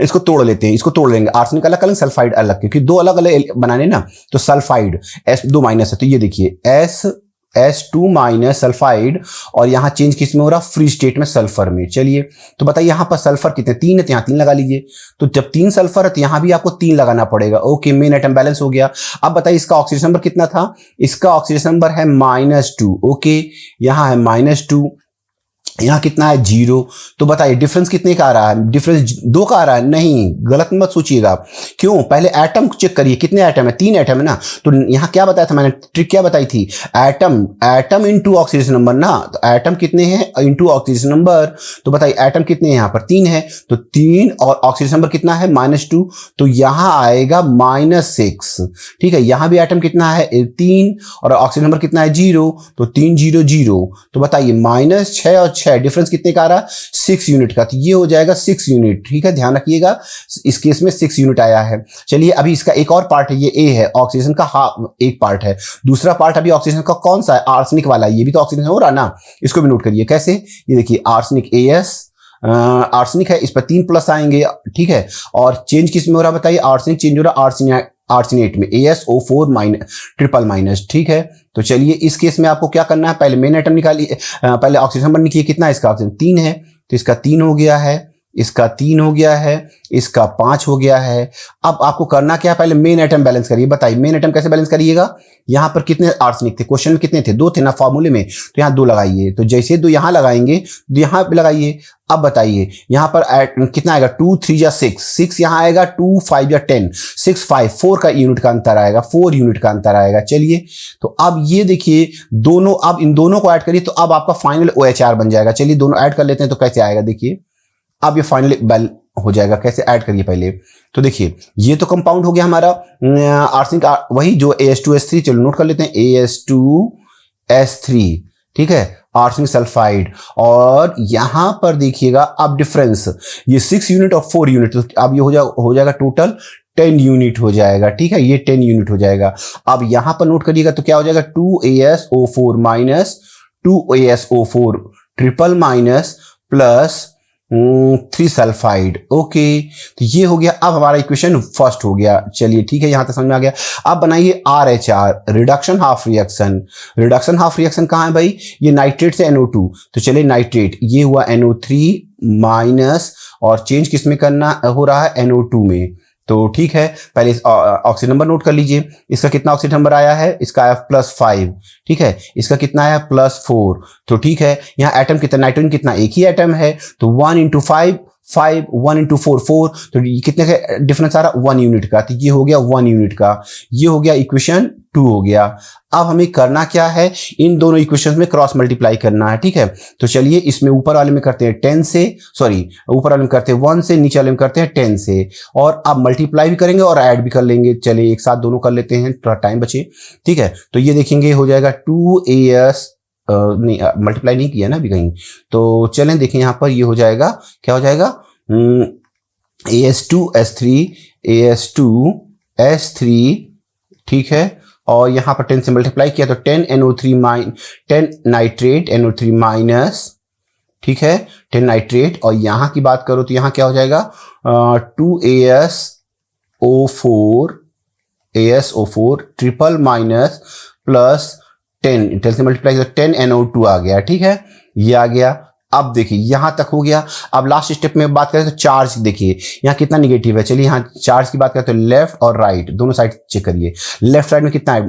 Speaker 1: इसको तोड़ लेते हैं, इसको तोड़ लेंगे। आर्सेनिक अलग अलग, सल्फाइड अलग, क्योंकि 2 अलग अलग बनाने ना। तो सल्फाइड S2 माइनस है, तो ये देखिए S2 माइनस सल्फाइड, और यहाँ चेंज किस में हो रहा, फ्री स्टेट में सल्फर में। चलिए तो बताइए यहाँ पर सल्फर कितने, 3 है तो यहाँ 3 लगा लीजिए। तो जब 3 सल्फर है तो यहाँ भी आपको 3 लगाना पड़ेगा। ओके, मेन एटम बैलेंस हो गया। अब बताइए इसका ऑक्सीडेशन नंबर कितना था, इसका ऑक्सीडेशन नंबर है -2। ओके, यहाँ है -2, यहाँ कितना है 0। तो बताइए डिफरेंस कितने का आ रहा है, डिफरेंस 2 का आ रहा है। नहीं, गलत मत सोचिएगा। क्यों, पहले एटम चेक करिए, कितने एटम है, 3 एटम है ना। तो यहाँ क्या बताया था मैंने, ट्रिक क्या बताई थी, एटम इनटू ऑक्सीडेशन नंबर ना। तो एटम कितने हैं इनटू ऑक्सीडेशन नंबर, तो बताइए एटम कितने हैं, यहाँ पर 3 है, तो 3 और ऑक्सीडेशन नंबर कितना है -2, तो यहाँ आएगा -6। ठीक है, यहाँ भी एटम कितना है 3 और ऑक्सीडेशन नंबर कितना है 0, तो 3 0 0। तो बताइए -6 और 6 डिफरेंस कितने का आ रहा है, 6 यूनिट का। तो ये हो जाएगा 6 यूनिट। ठीक है, ध्यान रखिएगा इस केस में 6 यूनिट आया है। चलिए अभी इसका एक और पार्ट है, ये A है, ऑक्सीडेशन का एक पार्ट है। दूसरा पार्ट अभी ऑक्सीडेशन का कौन सा है, आर्सेनिक वाला, ये भी तो ऑक्सीडेशन हो रहा है ना। इसको भी नोट करिए कैसे, ये देखिए आर्सेनिक AS, आर्सेनिक है, इस पर 3 प्लस आएंगे। ठीक है, और चेंज किस में हो रहा है बताइए, आर्सेनिक चेंज हो रहा है आर्सेनेट में, ASO4 ट्रिपल माइनस। ठीक है, तो चलिए इस केस में आपको क्या करना है, पहले मेन एटम निकालिए, पहले ऑक्सीजन नंबर लिखिए, कितना है इसका ऑक्सीजन 3 है, तो इसका 3 हो गया है। इसका 3 हो गया है, इसका 5 हो गया है। अब आपको करना क्या है, पहले मेन एटम बैलेंस करिए। बताइए मेन एटम कैसे बैलेंस करिएगा। यहाँ पर कितने आर्सेनिक थे, क्वेश्चन में कितने थे, 2 थे ना फॉर्मूले में, तो यहाँ 2 लगाइए। तो जैसे 2 यहाँ लगाएंगे तो यहाँ पे लगाइए। अब बताइए यहाँ पर कितना आएगा, 2 3 या 6, 6 यहाँ आएगा, 2 5 या 10, 6 5 4 का यूनिट का अंतर आएगा, 4 यूनिट का अंतर आएगा। चलिए तो अब ये देखिए दोनों, अब इन दोनों को ऐड करिए तो अब आपका फाइनल OHR बन जाएगा। चलिए दोनों ऐड कर लेते हैं तो कैसे आएगा, देखिए अब ये फाइनल बैल हो जाएगा। कैसे ऐड करिए पहले, तो देखिए ये तो कंपाउंड हो गया हमारा आर्सेनिक, वही जो AS2S3, चलो नोट कर लेते हैं AS2S3, ठीक है, आर्सेनिक सल्फाइड। और यहां पर देखिएगा अब डिफरेंस, ये 6 यूनिट और 4 यूनिट, तो अब ये हो जाएगा टोटल 10 यूनिट हो जाएगा, ठीक है, ये 10 यूनिट हो जाएगा। अब यहां पर नोट करिएगा तो क्या हो जाएगा, 2ASO4 minus 2ASO4 triple minus plus 3 sulphide. Okay, तो ये हो गया। अब हमारा इक्वेशन फर्स्ट हो गया। चलिए ठीक है, यहां तक समझ में आ गया। अब बनाइए RHR, reduction half reaction. Reduction half reaction कहां है भाई, ये नाइट्रेट से NO2, तो चलिए नाइट्रेट, ये हुआ NO3 माइनस, और चेंज किस में करना हो रहा है, NO2 में। तो ठीक है, पहले ऑक्सीजन नंबर नोट कर लीजिए। इसका कितना ऑक्सीजन नंबर आया है, इसका आया +5, ठीक है, इसका कितना आया +4। तो ठीक है, यहाँ एटम कितना, नाइट्रोजन कितना, एक ही एटम है, तो 1 × 5 5, 1 × 4 4, तो कितने का डिफरेंस आ रहा, 1 यूनिट का। तो ये हो गया 1 यूनिट का, ये हो गया इक्वेशन 2 हो गया। अब हमें करना क्या है, इन दोनों इक्वेशंस में क्रॉस मल्टीप्लाई करना है, ठीक है। तो चलिए इसमें ऊपर वाले में करते हैं 10 से, सॉरी ऊपर वाले में करते हैं 1 से, नीचे वाले में करते हैं 10 से, और अब मल्टीप्लाई भी करेंगे और ऐड भी कर लेंगे। चलिए एक साथ दोनों कर लेते हैं, थोड़ा टाइम बचे, ठीक है। तो ये देखेंगे हो जाएगा 2AS, नहीं मल्टीप्लाई नहीं किया ना अभी कहीं, तो चलें देखें यहाँ पर, ये हो जाएगा, क्या हो जाएगा, AS2S3 AS2S3, ठीक है, और यहाँ पर 10 से मल्टीप्लाई किया तो 10 NO3 10 नाइट्रेट NO3 माइनस, ठीक है, 10 नाइट्रेट, और यहाँ की बात करो तो यहाँ क्या हो जाएगा, 2ASO4 ट्रिपल माइनस प्लस 10 से मल्टीप्लाई किया तो 10 NO2 आ गया, ठीक है, ये आ गया। अब देखिए यहां तक हो गया। अब लास्ट स्टेप में बात करें तो चार्ज, देखिए यहाँ कितना निगेटिव है। चलिए यहाँ चार्ज की बात करें तो लेफ्ट और राइट दोनों साइड चेक करिए। लेफ्ट साइड में कितना है,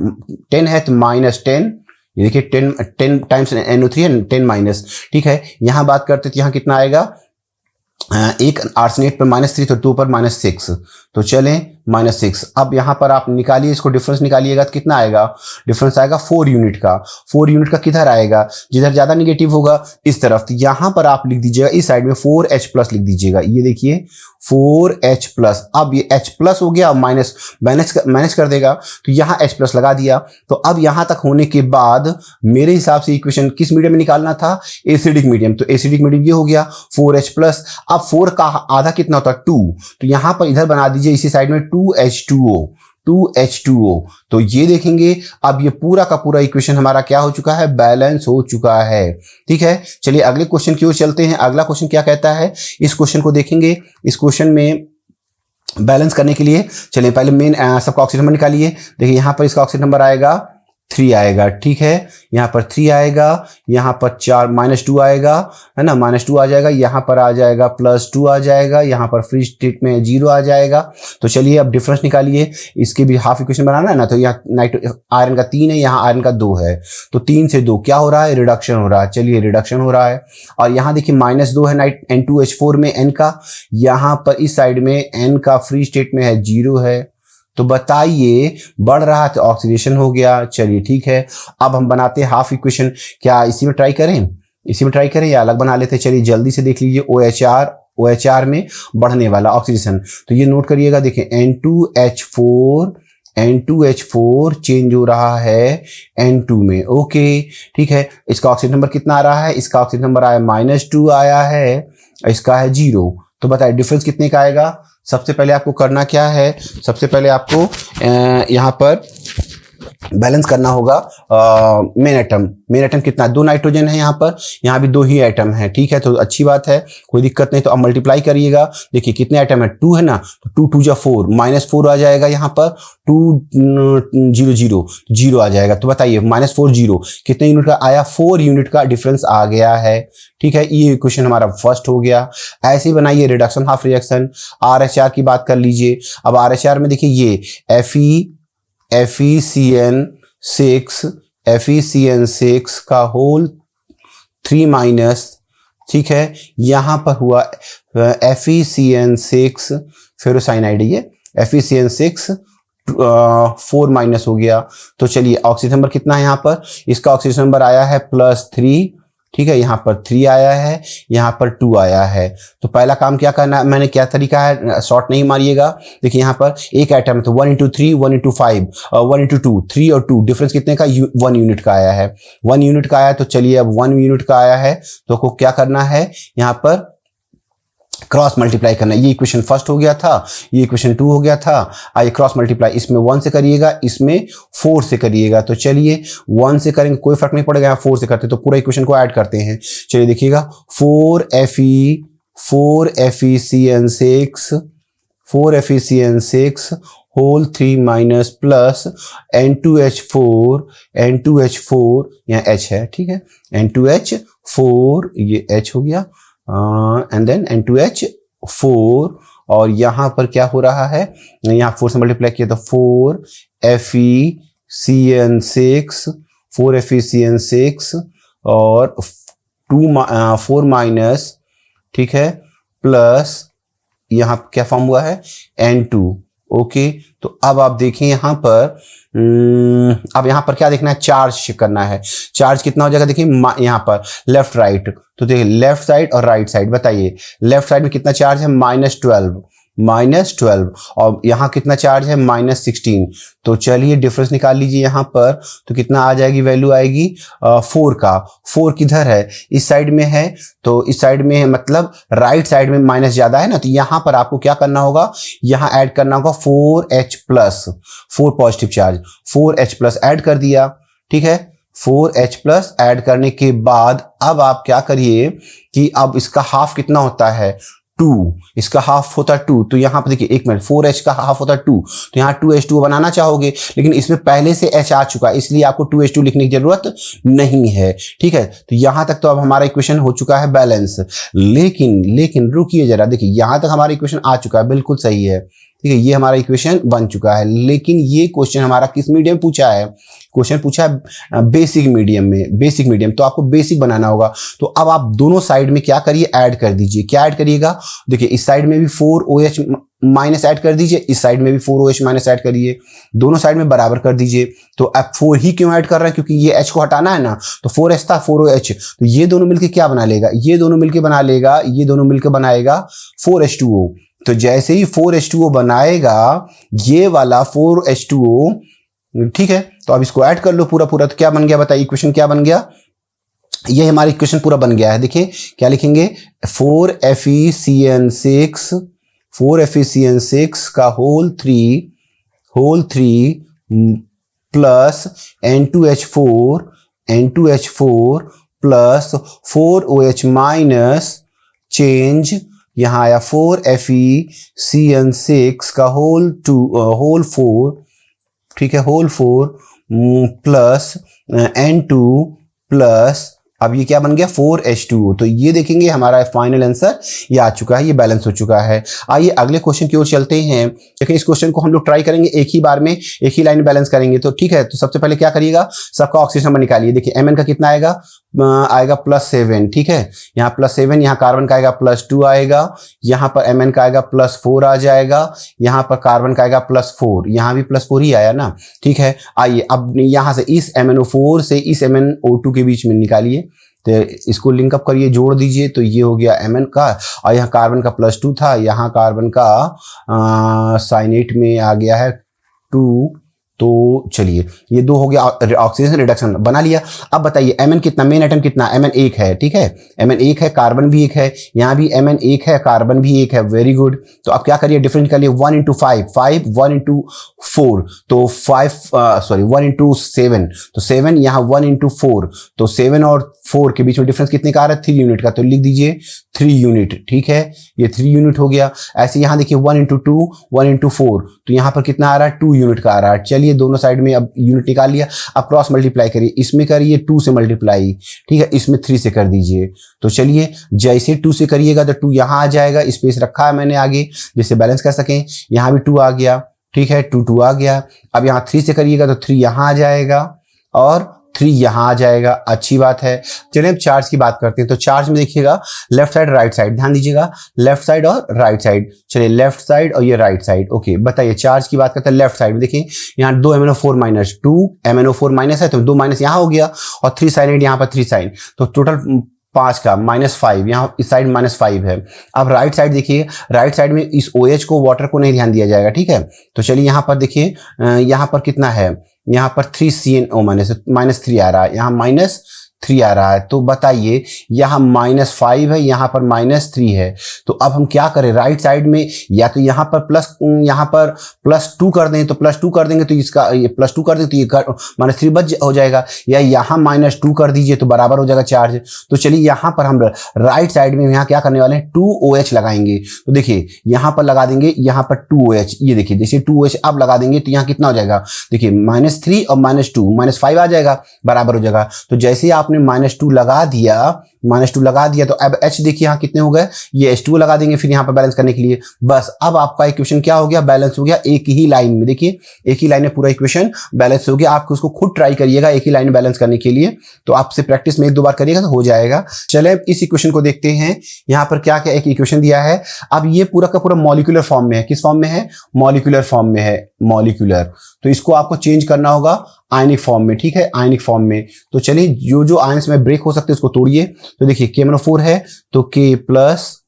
Speaker 1: 10 है तो -10, ये देखिए 10 टाइम्स NO3 है, 10 माइनस, ठीक है। यहाँ बात करते तो यहाँ कितना आएगा, एक आर्सेनेट पर -3 तो 2 पर -6, तो चलें -6। अब यहाँ पर आप निकालिए, इसको डिफरेंस निकालिएगा तो कितना आएगा, डिफरेंस आएगा 4 यूनिट का। 4 यूनिट का किधर आएगा, जिधर ज्यादा निगेटिव होगा इस तरफ, तो यहाँ पर आप लिख दीजिएगा इस साइड में 4H+ लिख दीजिएगा। ये देखिए 4H+, अब ये H+ हो गया, माइनस माइनस कर देगा, तो यहाँ H+ लगा दिया। तो अब यहाँ तक होने के बाद मेरे हिसाब से इक्वेशन किस मीडियम में निकालना था, एसिडिक मीडियम, तो एसिडिक मीडियम ये हो गया 4H+। अब 4 का आधा कितना होता है, 2, तो यहाँ पर इधर बना दीजिए इसी साइड में 2H2O। तो ये देखेंगे अब ये पूरा का पूरा इक्वेशन हमारा क्या हो चुका है, बैलेंस हो चुका है, ठीक है। चलिए अगले क्वेश्चन की ओर चलते हैं। अगला क्वेश्चन क्या कहता है, इस क्वेश्चन को देखेंगे। इस क्वेश्चन में बैलेंस करने के लिए चलिए पहले मेन सबका ऑक्सीजन नंबर निकालिए। देखिए यहाँ पर इसका ऑक्सीजन नंबर आएगा 3 आएगा, ठीक है, यहाँ पर 3 आएगा, यहाँ पर 4 -2 आएगा, है ना, -2 आ जाएगा, यहाँ पर आ जाएगा +2 आ जाएगा, यहाँ पर फ्री स्टेट में 0 आ जाएगा। तो चलिए अब डिफरेंस निकालिए, इसके भी हाफ इक्वेशन बनाना है ना, तो यहाँ आयरन का 3 है, यहाँ आयरन का 2 है, तो 3 से 2 क्या हो रहा है, रिडक्शन हो रहा है। चलिए रिडक्शन हो रहा है, और यहाँ देखिए -2 है N2H4 में N का, यहाँ पर इस साइड में N का फ्री स्टेट में है 0 है, तो बताइए बढ़ रहा है तो ऑक्सीडेशन हो गया। चलिए ठीक है, अब हम बनाते हैं हाफ इक्वेशन। क्या इसी में ट्राई करें, इसी में ट्राई करें या अलग बना लेते हैं। चलिए जल्दी से देख लीजिए, OHR में बढ़ने वाला ऑक्सीडेशन, तो ये नोट करिएगा। देखिए N2H4 चेंज हो रहा है N2 में, ओके, ठीक है। इसका ऑक्सीजन नंबर कितना आ रहा है, इसका ऑक्सीजन नंबर आया -2 आया है, इसका है 0। तो बताइए डिफरेंस कितने का आएगा। सबसे पहले आपको करना क्या है, सबसे पहले आपको यहाँ पर बैलेंस करना होगा मेन एटम कितना, 2 नाइट्रोजन है यहाँ पर, यहाँ भी 2 ही एटम है, ठीक है, तो अच्छी बात है, कोई दिक्कत नहीं। तो अब मल्टीप्लाई करिएगा, देखिए कितने एटम है, 2 है ना, तो 2 2 जा 4, -4 आ जाएगा यहाँ पर, 2 0 0 0 आ जाएगा। तो बताइए -4 0 कितने यूनिट का आया, 4 यूनिट का डिफरेंस आ गया है, ठीक है। ये इक्वेशन हमारा फर्स्ट हो गया। ऐसे ही बनाइए रिडक्शन हाफ रिएक्शन, RHR की बात कर लीजिए। अब RHR में देखिए ये FeCN6 का होल 3 माइनस, ठीक है, यहां पर हुआ FeCN6 फेरोसाइनाइड, ये FeCN6 4 माइनस हो गया। तो चलिए ऑक्सीजन नंबर कितना है यहाँ पर, इसका ऑक्सीजन नंबर आया है +3, ठीक है, यहाँ पर 3 आया है, यहाँ पर 2 आया है। तो पहला काम क्या करना है, मैंने क्या तरीका है, शॉर्ट नहीं मारिएगा। देखिए यहाँ पर एक एटम है तो 1 × 3 1 × 5 1 × 2 3 और 2 डिफरेंस कितने का, 1 यूनिट का आया है, 1 यूनिट का आया। तो चलिए अब 1 यूनिट का आया है तो आपको क्या करना है, यहाँ पर क्रॉस मल्टीप्लाई करना है। ये इक्वेशन फर्स्ट हो गया था, ये इक्वेशन 2 हो गया था। आइए क्रॉस मल्टीप्लाई, इसमें 1 से करिएगा, इसमें 4 से करिएगा। तो चलिए 1 से करेंगे कोई फर्क नहीं पड़ेगा, यहाँ 4 से करते तो पूरा इक्वेशन को ऐड करते हैं। चलिए देखिएगा 4FeCN6 whole 3 minus plus N2H4 यहाँ H है, ठीक है, N2H4 ये H हो गया, एंड देन N2H4 और यहाँ पर क्या हो रहा है, यहाँ 4 से मल्टीप्लाई किया तो 4FeCN6 और 4 माइनस, ठीक है, प्लस यहाँ क्या फॉर्म हुआ है N2। ओके, तो अब आप देखें यहाँ पर, अब यहाँ पर क्या देखना है, चार्ज करना है। चार्ज कितना हो जाएगा, देखिए यहाँ पर लेफ्ट राइट, तो देखिए लेफ्ट साइड और राइट साइड, बताइए लेफ्ट साइड में कितना चार्ज है, -12 और यहाँ कितना चार्ज है, -16। तो चलिए डिफरेंस निकाल लीजिए यहाँ पर, तो कितना आ जाएगी, वैल्यू आएगी 4 का। 4 किधर है, इस साइड में है, तो इस साइड में है, मतलब राइट साइड में माइनस ज्यादा है ना, तो यहाँ पर आपको क्या करना होगा, यहाँ ऐड करना होगा 4H+, 4 positive charge, 4H+ add कर दिया, ठीक है। 4H+ ऐड करने के बाद अब आप क्या करिए कि अब इसका हाफ कितना होता है, 2, इसका हाफ होता है 2, तो यहाँ पर देखिए 1 मिनट, 4H का हाफ होता है 2, तो यहाँ 2H2 बनाना चाहोगे, लेकिन इसमें पहले से H आ चुका है, इसलिए आपको 2H2 लिखने की जरूरत नहीं है, ठीक है। तो यहाँ तक तो अब हमारा इक्वेशन हो चुका है बैलेंस, लेकिन रुकिए जरा, देखिए यहाँ तक हमारा इक्वेशन आ चुका है, बिल्कुल सही है, ठीक है, ये हमारा इक्वेशन बन चुका है। लेकिन ये क्वेश्चन हमारा किस मीडियम पूछा है, क्वेश्चन पूछा है बेसिक मीडियम, तो आपको बेसिक बनाना होगा। तो अब आप दोनों साइड में क्या करिए, ऐड कर दीजिए। क्या ऐड करिएगा, देखिए इस साइड में भी 4OH माइनस ऐड कर दीजिए, इस साइड में भी 4OH माइनस ऐड करिए, दोनों साइड में बराबर कर दीजिए। तो अब 4 ही क्यों ऐड कर रहे हैं, क्योंकि ये H को हटाना है ना, तो 4H था 4OH, तो ये दोनों मिलकर क्या बना लेगा, ये दोनों मिलकर बनाएगा 4H2O। तो जैसे ही 4H2O बनाएगा, ये वाला 4H2O, ठीक है, तो अब इसको ऐड कर लो पूरा, तो क्या बन गया, बताइए इक्वेशन क्या बन गया, ये हमारा इक्वेशन पूरा बन गया है। देखिए क्या लिखेंगे, 4FeCN6 का whole 3 plus N2H4 plus 4OH minus change, यहाँ आया 4FeCN6 का होल 4, ठीक है, होल 4 प्लस N2 प्लस, अब ये क्या बन गया 4H2O। तो ये देखेंगे हमारा फाइनल आंसर ये आ चुका है, ये बैलेंस हो चुका है। आइए अगले क्वेश्चन की ओर चलते हैं। देखिए इस क्वेश्चन को हम लोग ट्राई करेंगे एक ही बार में, एक ही लाइन में बैलेंस करेंगे, तो ठीक है। तो सबसे पहले क्या करिएगा, सबका ऑक्सीजन नंबर निकालिए। देखिए Mn का कितना आएगा, +7, ठीक है, यहाँ +7, यहाँ कार्बन का आएगा +2 आएगा, यहाँ पर Mn का आएगा +4 आ जाएगा, यहाँ पर कार्बन का आएगा +4, यहाँ भी +4 ही आया ना, ठीक है। आइए अब यहाँ से इस MnO4 से इस MnO2 के बीच में निकालिए, तो इसको लिंकअप करिए, जोड़ दीजिए, तो ये हो गया Mn का, और यहाँ कार्बन का +2 था, यहाँ कार्बन का साइनेट में आ गया है 2, तो चलिए ये 2 हो गया ऑक्सीडेशन रिडक्शन बना लिया। अब बताइए Mn कितना, मेन आइटम कितना, Mn 1 है, ठीक है, Mn 1 है, कार्बन भी 1 है, यहाँ भी Mn 1 है, कार्बन भी 1 है, वेरी गुड। तो अब क्या करिए, डिफरेंस कर लिए 1 इंटू 5, 1 इंटू 4, तो 1 इंटू 7, तो 7, यहाँ 1 इंटू 4, तो 7 और 4 के बीच में डिफरेंस कितने का आ रहा है, 3 यूनिट का, तो लिख दीजिए 3 यूनिट, ठीक है, ये 3 यूनिट हो गया। ऐसे यहाँ देखिए 1 इंटू 2, 1 इंटू 4, तो यहाँ पर कितना आ रहा है, 2 यूनिट का आ रहा है। चलिए दोनों साइड में अब यूनिट निकाल लिया। अब क्रॉस मल्टीप्लाई करिए, इसमें करिए 2 से मल्टीप्लाई, ठीक है, इसमें 3 से कर दीजिए। तो चलिए जैसे 2 से करिएगा तो 2 यहाँ आ जाएगा, स्पेस रखा है मैंने आगे जिससे बैलेंस कर सकें, यहाँ भी 2 आ गया, ठीक है, 2 आ गया। अब यहाँ 3 से करिएगा तो 3 यहाँ आ जाएगा और 3 यहाँ आ जाएगा, अच्छी बात है। चलिए अब चार्ज की बात करते हैं। तो चार्ज में देखिएगा लेफ्ट साइड राइट साइड, ध्यान दीजिएगा लेफ्ट साइड और राइट साइड। चलिए लेफ्ट साइड और ये राइट साइड, ओके। बताइए चार्ज की बात करते हैं लेफ्ट साइड में, देखिए यहाँ 2 MnO4 माइनस, 2 MnO4 माइनस है तो 2 माइनस यहाँ हो गया और 3 साइन यहाँ पर 3 साइन, तो टोटल 5 का -5, यहाँ इस साइड -5 है। अब राइट साइड देखिए, राइट साइड में इस OH को, वाटर को नहीं ध्यान दिया जाएगा, ठीक है। तो चलिए यहाँ पर देखिए, यहाँ पर कितना है, यहाँ पर 3CnO -3 आ रहा है, यहाँ -3 आ रहा है। तो बताइए यहाँ -5 है, यहाँ पर -3 है। तो अब हम क्या करें, राइट साइड में या तो यहाँ पर +2 कर दें, तो +2 कर देंगे तो इसका ये +2 कर दें तो ये -3 बच हो जाएगा, या यहाँ -2 कर दीजिए तो बराबर हो जाएगा चार्ज। तो चलिए यहाँ पर हम राइट साइड में यहाँ क्या करने वाले हैं, 2OH लगाएंगे। तो देखिए यहाँ पर लगा देंगे, यहाँ पर 2OH, ये देखिए जैसे 2OH अब लगा देंगे तो यहाँ कितना हो जाएगा, देखिए -3 और -2, -5 आ जाएगा, बराबर हो जाएगा। तो जैसे आपने -2 लगा दिया तो अब H देखिए यहाँ कितने हो गए, ये H2 लगा देंगे फिर यहाँ पर बैलेंस करने के लिए। बस अब आपका इक्वेशन क्या हो गया, बैलेंस हो गया एक ही लाइन में। देखिए एक ही लाइन में पूरा इक्वेशन बैलेंस हो गया। आप उसको खुद ट्राई करिएगा एक ही लाइन में बैलेंस करने के लिए, तो आपसे प्रैक्टिस में 1-2 बार करिएगा तो हो जाएगा। चले इस इक्वेशन को देखते हैं। यहाँ पर क्या क्या एक इक्वेशन दिया है। अब ये पूरा का पूरा मॉलिक्यूलर फॉर्म में है। किस फॉर्म में है, मॉलिक्यूलर फॉर्म में है, मॉलिक्यूलर। तो इसको आपको चेंज करना होगा आयनिक फॉर्म में, ठीक है, आयनिक फॉर्म में। तो चलिए जो जो आयंस में ब्रेक हो सकते हैं उसको तोड़िए। तो देखिए KMnO4 है तो K प्लस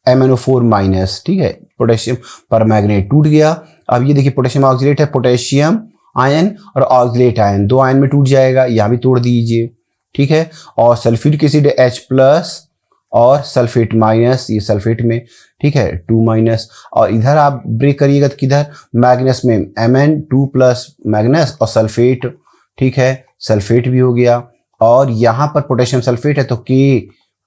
Speaker 1: MnO4 माइनस, ठीक है, पोटेशियम पर मैग्नेट टूट गया। अब ये देखिए पोटेशियम ऑक्सीडेट है, पोटेशियम आयन और ऑक्सीडेट आयन 2 आयन में टूट जाएगा, यहाँ भी तोड़ दीजिए, ठीक है। और सल्फ्यूरिक एसिड H प्लस और सल्फेट माइनस, ये सल्फेट में, ठीक है, 2 माइनस। और इधर आप ब्रेक करिएगा तो किधर, मैग्नेस में Mn2 प्लस मैग्नेस और सल्फेट, ठीक है, सल्फेट भी हो गया। और यहाँ पर पोटेशियम सल्फेट है तो K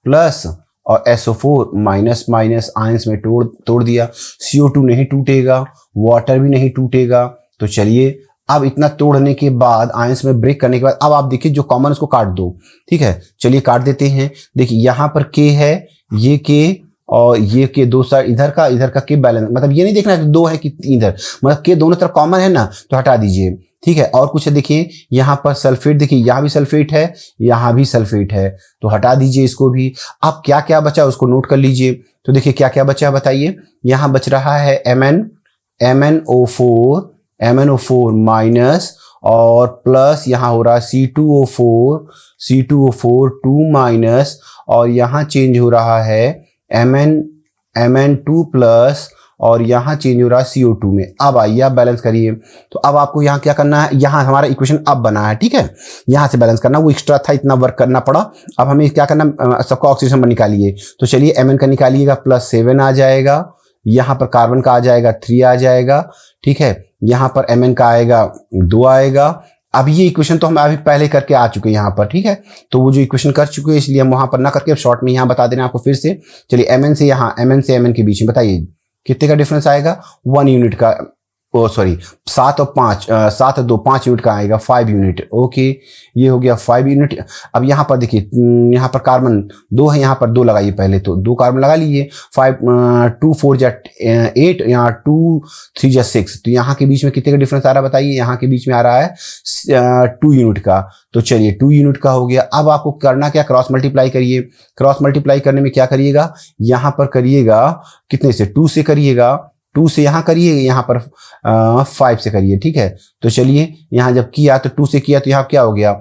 Speaker 1: प्लस और SO4 माइनस माइनस आयंस में तोड़ दिया। CO2 नहीं टूटेगा, वाटर भी नहीं टूटेगा। तो चलिए अब इतना तोड़ने के बाद, आयंस में ब्रेक करने के बाद, अब आप देखिए जो कॉमन उसको काट दो, ठीक है। चलिए काट देते हैं। देखिए यहाँ पर K है, ये K और ये K, दो साइड इधर का K बैलेंस, मतलब ये नहीं देखना है 2 है कि इधर, मतलब K दोनों तरफ कॉमन है ना, तो हटा दीजिए, ठीक है। और कुछ देखिए यहाँ पर सल्फेट, देखिए यहाँ भी सल्फेट है, यहाँ भी सल्फेट है, तो हटा दीजिए इसको भी। अब क्या क्या बचा उसको नोट कर लीजिए। तो देखिए क्या क्या बचा बताइए। यहाँ बच रहा है MnO4 माइनस और प्लस यहाँ हो रहा है C2O4 2 माइनस, और यहाँ चेंज हो रहा है Mn2 प्लस, और यहाँ चेंज हो रहा है CO2 में। अब आइए आप बैलेंस करिए। तो अब आपको यहाँ क्या करना है, यहाँ हमारा इक्वेशन अब बना है, ठीक है, यहाँ से बैलेंस करना, वो एक्स्ट्रा था, इतना वर्क करना पड़ा। अब हमें क्या करना, सबका ऑक्सीडेशन नंबर निकालिए। तो चलिए Mn का निकालिएगा, +7 आ जाएगा, यहाँ पर कार्बन का आ जाएगा 3 आ जाएगा, ठीक है, यहाँ पर Mn का आएगा 2 आएगा। अब ये इक्वेशन तो हम अभी पहले करके आ चुके हैं यहाँ पर, ठीक है, तो वो जो इक्वेशन कर चुके हैं इसलिए हम वहां पर ना करके शॉर्ट में यहाँ बता देना आपको फिर से। चलिए Mn से Mn के बीच में बताइए कितने का डिफरेंस आएगा, 1 यूनिट का, 7 और 2 5 यूनिट का आएगा, 5 यूनिट, ओके, ये हो गया 5 यूनिट। अब यहाँ पर देखिए, यहाँ पर कार्बन 2 है, यहाँ पर 2 लगाइए पहले, तो 2 कार्बन लगा लीजिए। 2 4 जा 8, यहाँ 2 3 जा 6, तो यहाँ के बीच में कितने का डिफरेंस आ रहा है बताइए, यहाँ के बीच में आ रहा है 2 यूनिट का। तो चलिए 2 यूनिट का हो गया। अब आपको करना क्या, क्रॉस मल्टीप्लाई करिए। क्रॉस मल्टीप्लाई करने में क्या करिएगा, यहाँ पर करिएगा कितने से, 2 से करिएगा, 2 से यहाँ करिए, यहाँ पर 5 से करिए, ठीक है। तो चलिए यहाँ जब किया तो 2 से किया तो यहाँ क्या हो गया,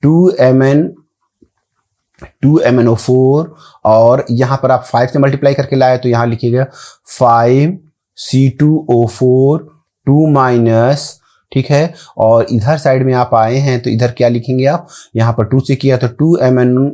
Speaker 1: 2MnO4, और यहाँ पर आप 5 से मल्टीप्लाई करके लाए तो यहाँ लिखिएगा 5 C2O4 2 माइनस ठीक है। और इधर साइड में आप आए हैं तो इधर क्या लिखेंगे आप, यहाँ पर 2 से किया तो 2mn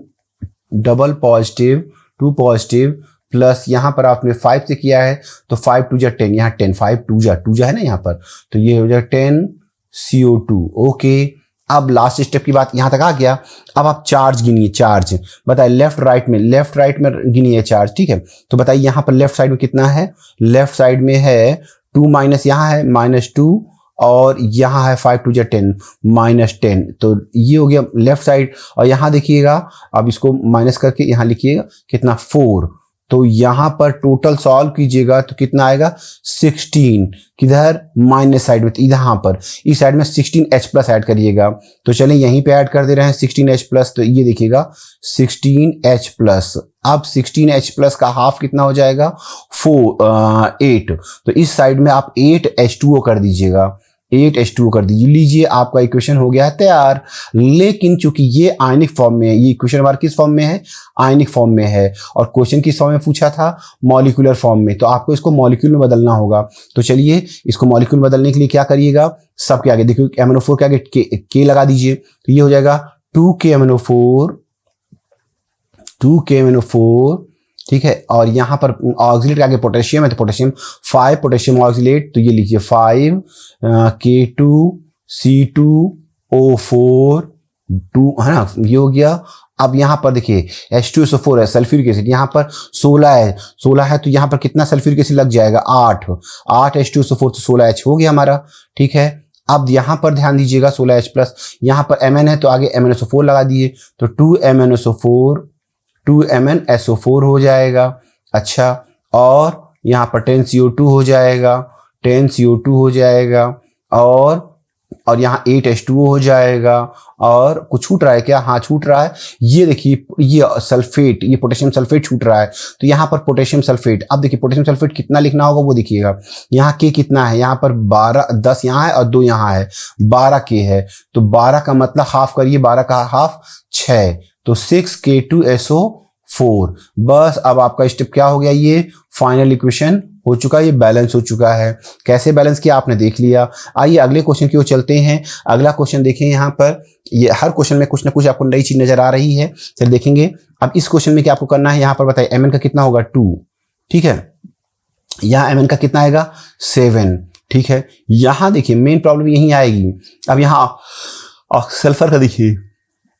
Speaker 1: double positive 2 positive plus यहाँ पर आपने 5 से किया है तो 5 2 जा 10, यहाँ 10 5 2 जा है ना यहाँ पर, तो ये हो जाएगा 10 CO2। ओके, अब लास्ट स्टेप की बात यहाँ तक आ गया। अब आप चार्ज गिनिए, चार्ज बताइए लेफ्ट राइट में गिनिए चार्ज, ठीक है। तो बताइए यहाँ पर लेफ्ट साइड में कितना है, लेफ्ट साइड में है 2 माइनस यहाँ है -2 और यहाँ है 5 2 जा 10 -10, तो ये हो गया लेफ्ट साइड। और यहाँ देखिएगा, अब इसको माइनस करके यहाँ लिखिएगा कितना 4, तो यहाँ पर टोटल सॉल्व कीजिएगा तो कितना आएगा 16, किधर माइनस साइड में, यहाँ पर इस साइड में 16H+ ऐड करिएगा। तो चलिए यहीं पे ऐड कर दे रहे हैं 16H+, तो ये देखिएगा 16H+। अब 16H+ का हाफ कितना हो जाएगा 8, तो इस साइड में आप 8H2O कर दीजिएगा, 8H2O कर दीजिए। लीजिए आपका इक्वेशन हो गया है तैयार। लेकिन चूंकि ये आयनिक फॉर्म में है, ये इक्वेशन हमारा किस फॉर्म में है, आयनिक फॉर्म में है, और क्वेश्चन किस फॉर्म में पूछा था, मॉलिक्यूलर फॉर्म में, तो आपको इसको मॉलिक्यूल में बदलना होगा। तो चलिए इसको मॉलिक्यूल में बदलने के लिए क्या करिएगा, सबके आगे देखिए MnO4 के आगे के लगा दीजिए, तो ये हो जाएगा 2KMnO4, ठीक है। और यहाँ पर ऑक्सीलेट के आगे पोटेशियम है तो पोटेशियम 5 पोटेशियम ऑक्सीलेट, तो ये लिखिए 5 K2C2O4 2 है ना, ये हो गया। अब यहाँ पर देखिए H2SO4 है, सल्फ्यूरिक एसिड, यहाँ पर 16 है तो यहाँ पर कितना सल्फ्यूरिक एसिड लग जाएगा 8 H2SO4 तो 16H हो गया हमारा, ठीक है। अब यहाँ पर ध्यान दीजिएगा 16H+, यहाँ पर Mn है तो आगे MnSO4 लगा दिए तो 2MnSO4 हो जाएगा। अच्छा, और यहाँ पर 10CO2 हो जाएगा, 10CO2 हो जाएगा, और यहाँ 8H2O हो जाएगा। और कुछ छूट रहा है क्या, हाँ छूट रहा है, ये देखिए ये सल्फेट, ये पोटेशियम सल्फेट छूट रहा है, तो यहाँ पर पोटेशियम सल्फेट। अब देखिए पोटेशियम सल्फेट कितना लिखना होगा वो देखिएगा, यहाँ के कितना है, यहाँ पर 10 यहाँ है और 2 यहाँ है, 12 के है, तो 12 का मतलब हाफ करिए, 12 का हाफ 6, तो 6K2SO4। बस अब आपका स्टेप क्या हो गया, ये फाइनल इक्वेशन हो चुका है, ये बैलेंस हो चुका है। कैसे बैलेंस किया आपने देख लिया। आइए अगले क्वेश्चन की ओर चलते हैं। अगला क्वेश्चन देखें, यहाँ पर ये हर क्वेश्चन में कुछ ना कुछ आपको नई चीज नजर आ रही है। चलिए देखेंगे अब इस क्वेश्चन में क्या आपको करना है। यहाँ पर बताइए Mn का कितना होगा 2, ठीक है। यहाँ Mn का कितना आएगा 7, ठीक है। यहाँ देखिए मेन प्रॉब्लम यही आएगी। अब यहाँ सल्फर का देखिए,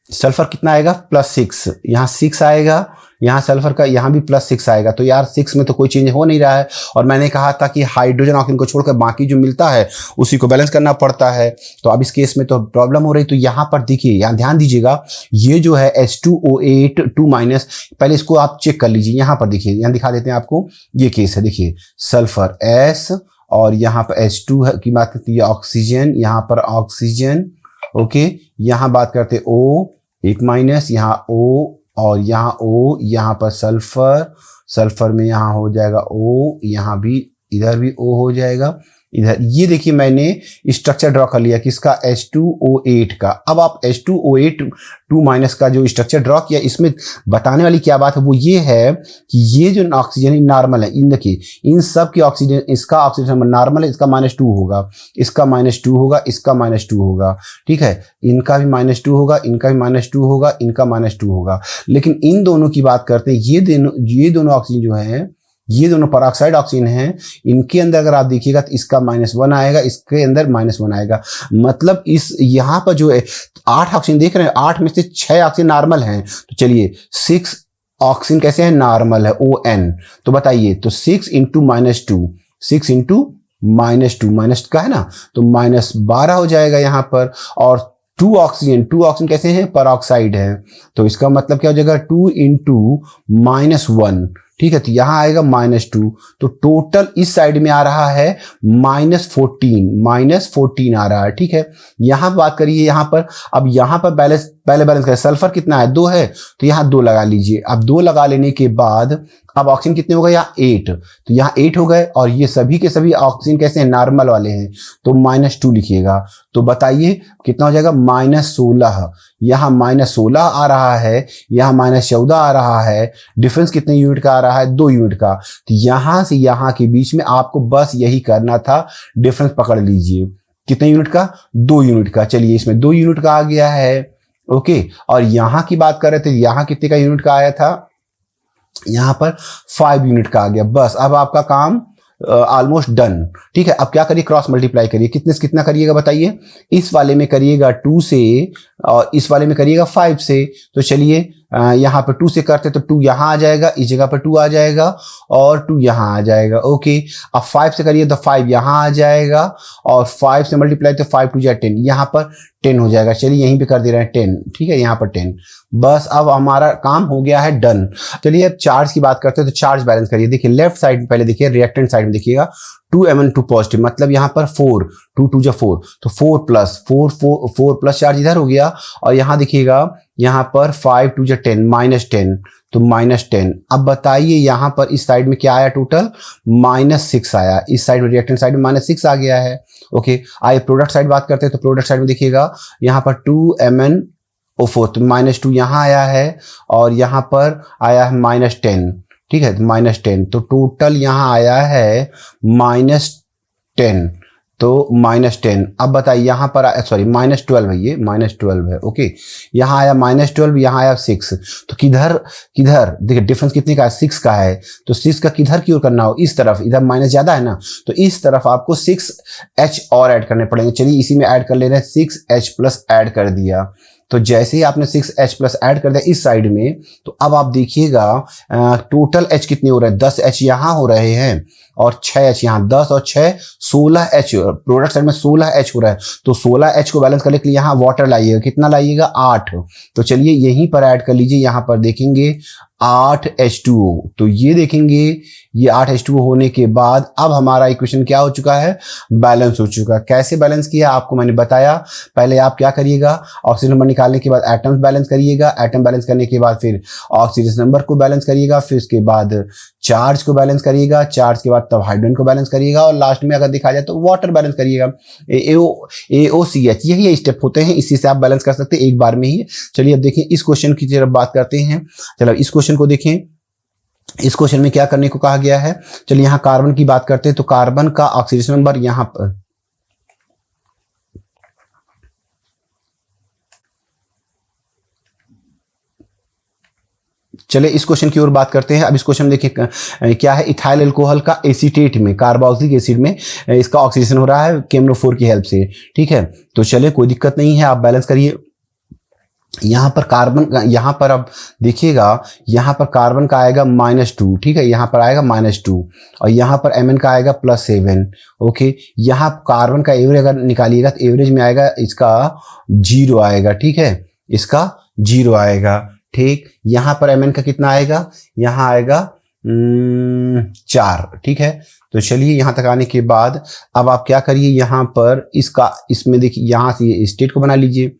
Speaker 1: सल्फर कितना आएगा +6, यहाँ 6 आएगा, यहाँ सल्फर का यहाँ भी +6 आएगा, तो यार 6 में तो कोई चेंज हो नहीं रहा है। और मैंने कहा था कि हाइड्रोजन ऑक्सीजन को छोड़कर बाकी जो मिलता है उसी को बैलेंस करना पड़ता है, तो अब इस केस में तो प्रॉब्लम हो रही। तो यहाँ पर देखिए, यहाँ ध्यान दीजिएगा, ये जो है H2O8 2-, पहले इसको आप चेक कर लीजिए। यहाँ पर देखिए, यहाँ दिखा देते हैं आपको, ये केस है, देखिए सल्फर S और यहाँ पर H2 की बात करती है ऑक्सीजन, यहाँ पर ऑक्सीजन, ओके। यहाँ बात करते O 1-, यहाँ O और यहाँ O, यहाँ पर सल्फर, सल्फर में यहाँ हो जाएगा O, यहाँ भी इधर भी O हो जाएगा इधर। ये देखिए मैंने स्ट्रक्चर ड्रॉ कर लिया किसका, H2O8 का। अब आप H2O8 2- का जो स्ट्रक्चर ड्रॉ किया, इसमें बताने वाली क्या बात है वो ये है कि ये जो ऑक्सीजन नॉर्मल है, इन देखिए इन सब की ऑक्सीजन, इसका ऑक्सीजन नंबर नॉर्मल है, इसका -2 होगा, इसका -2 होगा, इसका -2 होगा, ठीक है। इनका भी -2 होगा, इनका भी -2 होगा, इनका -2 होगा। लेकिन इन दोनों की बात करते हैं, ये दोनों ऑक्सीजन जो है, ये दोनों पेरोक्साइड ऑक्सीजन हैं, इनके अंदर अगर आप देखिएगा तो इसका -1 आएगा, इसके अंदर -1 आएगा। मतलब इस यहाँ पर जो 8 ऑक्सीजन देख रहे हैं, 8 में से 6 ऑक्सीजन नॉर्मल हैं। तो चलिए 6 ऑक्सीजन कैसे है, नॉर्मल है, ON। तो बताइए, तो 6 × -2, 6 × -2 माइनस का है ना, तो -12 हो जाएगा यहाँ पर। और 2 ऑक्सीजन कैसे हैं, पेरोक्साइड है, तो इसका मतलब क्या हो जाएगा 2 × -1, ठीक है। तो यहाँ आएगा -2, तो टोटल इस साइड में आ रहा है -14 आ रहा है, ठीक है। यहाँ बात करिए, यहाँ पर अब यहाँ पर पहले बैलेंस करें, सल्फर कितना है 2 है, तो यहाँ 2 लगा लीजिए। अब 2 लगा लेने के बाद अब ऑक्सीजन कितने हो गए, यहाँ 8, तो यहाँ 8 हो गए। और ये सभी के सभी ऑक्सीजन कैसे हैं, नॉर्मल वाले हैं, तो -2 लिखिएगा। तो बताइए कितना हो जाएगा, -16। यहाँ -16 आ रहा है, यहाँ -14 आ रहा है। डिफरेंस कितने यूनिट का आ रहा है, 2 यूनिट का। तो यहाँ से यहाँ के बीच में आपको बस यही करना था, डिफरेंस पकड़ लीजिए। कितने यूनिट का, 2 यूनिट का। चलिए इसमें 2 यूनिट का आ गया है, ओके। और यहां की बात कर रहे थे, यहां कितने का यूनिट का आया था, यहां पर 5 यूनिट का आ गया। बस अब आपका काम ऑलमोस्ट डन। ठीक है, अब क्या करिए, क्रॉस मल्टीप्लाई करिए। कितने से कितना करिएगा बताइए, इस वाले में करिएगा 2 से और इस वाले में करिएगा 5 से। तो चलिए यहाँ पर 2 से करते तो 2 यहाँ आ जाएगा, इस जगह पर 2 आ जाएगा और 2 यहाँ आ जाएगा, ओके। अब 5 से करिए तो 5 यहाँ आ जाएगा और 5 से मल्टीप्लाई तो 5 2 10, यहाँ पर 10 हो जाएगा। चलिए यहीं पे कर दे रहे हैं 10, ठीक है, यहाँ पर 10। बस अब हमारा काम हो गया है डन। चलिए अब चार्ज की बात करते हैं, तो चार्ज बैलेंस करिए। देखिए लेफ्ट साइड में पहले देखिए, रिएक्टेंट साइड में देखिएगा 2Mn2 पॉजिटिव, मतलब यहाँ पर 4, 2 2 जा 4, तो 4 प्लस चार्ज इधर हो गया। और यहाँ देखिएगा यहाँ पर 5 2 जा 10, -10, तो -10। अब बताइए यहाँ पर इस साइड में क्या आया, टोटल -6 आया। इस साइड में रिएक्टेंट साइड में -6 आ गया है, ओके। आइए प्रोडक्ट साइड बात करते हैं, तो प्रोडक्ट साइड में देखिएगा यहाँ पर 2MnO4, तो -2 यहाँ आया है और यहाँ पर आया है -10, ठीक है, -10। तो टोटल यहाँ आया है -10, तो -10। अब बताइए यहाँ पर सॉरी -12 है, ये -12 है, ओके। यहाँ आया -12, यहाँ आया 6, तो किधर किधर देखिए डिफरेंस कितने का है, 6 का है। तो 6 का किधर की ओर करना हो, इस तरफ, इधर माइनस ज्यादा है ना, तो इस तरफ आपको 6H और ऐड करने पड़ेंगे। चलिए इसी में ऐड कर ले रहे हैं, 6H+ ऐड कर दिया। तो जैसे ही आपने 6H+ ऐड कर दिया इस साइड में, तो अब आप देखिएगा टोटल H कितने हो रहे हैं, 10H यहाँ हो रहे हैं और 6H यहाँ, 10 और 6 16H, प्रोडक्ट साइड में 16H हो रहा है। तो 16H को बैलेंस करने के लिए यहाँ वाटर लाइएगा, कितना लाइएगा, 8। तो चलिए यहीं पर ऐड कर लीजिए, यहाँ पर देखेंगे 8H2O। तो ये देखेंगे ये 8H2O होने के बाद अब हमारा इक्वेशन क्या हो चुका है, बैलेंस हो चुका है। कैसे बैलेंस किया आपको मैंने बताया। पहले आप क्या करिएगा, ऑक्सीजन नंबर निकालने के बाद एटम्स बैलेंस करिएगा, एटम बैलेंस करने के बाद फिर ऑक्सीजन नंबर को बैलेंस करिएगा, फिर उसके बाद चार्ज को बैलेंस करिएगा, चार्ज के बाद तब हाइड्रोजन को बैलेंस करिएगा और लास्ट में अगर देखा जाए तो वाटर बैलेंस करिएगा, AOCH। यही स्टेप होते हैं, इसी से आप बैलेंस कर सकते हैं एक बार में ही। चलिए अब देखें इस क्वेश्चन की तरफ बात करते हैं। चलो इस क्वेश्चन को देखें, इस क्वेश्चन में क्या करने को कहा गया है। चलिए यहाँ कार्बन की बात करते हैं, तो कार्बन का ऑक्सीडेशन नंबर यहाँ पर, चलिए इस क्वेश्चन की ओर बात करते हैं। अब इस क्वेश्चन में देखिए क्या है, इथाइल अल्कोहल का एसीटेट में, कार्बोक्सिलिक एसिड में इसका ऑक्सीडेशन हो रहा है KMnO4 की हेल्प से, ठीक है। तो चलिए कोई दिक्कत नहीं है, आप बैलेंस करिए। यहाँ पर कार्बन, यहाँ पर अब देखिएगा यहाँ पर कार्बन का आएगा -2, ठीक है, यहाँ पर आएगा -2 और यहाँ पर Mn का आएगा +7, ओके। यहाँ कार्बन का एवरेज अगर निकालिएगा तो एवरेज में आएगा इसका 0 आएगा, ठीक है, इसका 0 आएगा, ठीक। यहाँ पर Mn का कितना आएगा, यहाँ आएगा 4, ठीक है। तो चलिए यहाँ तक आने के बाद अब आप क्या करिए, यहाँ पर इसका, इसमें देखिए यहाँ से स्टेट को बना लीजिए,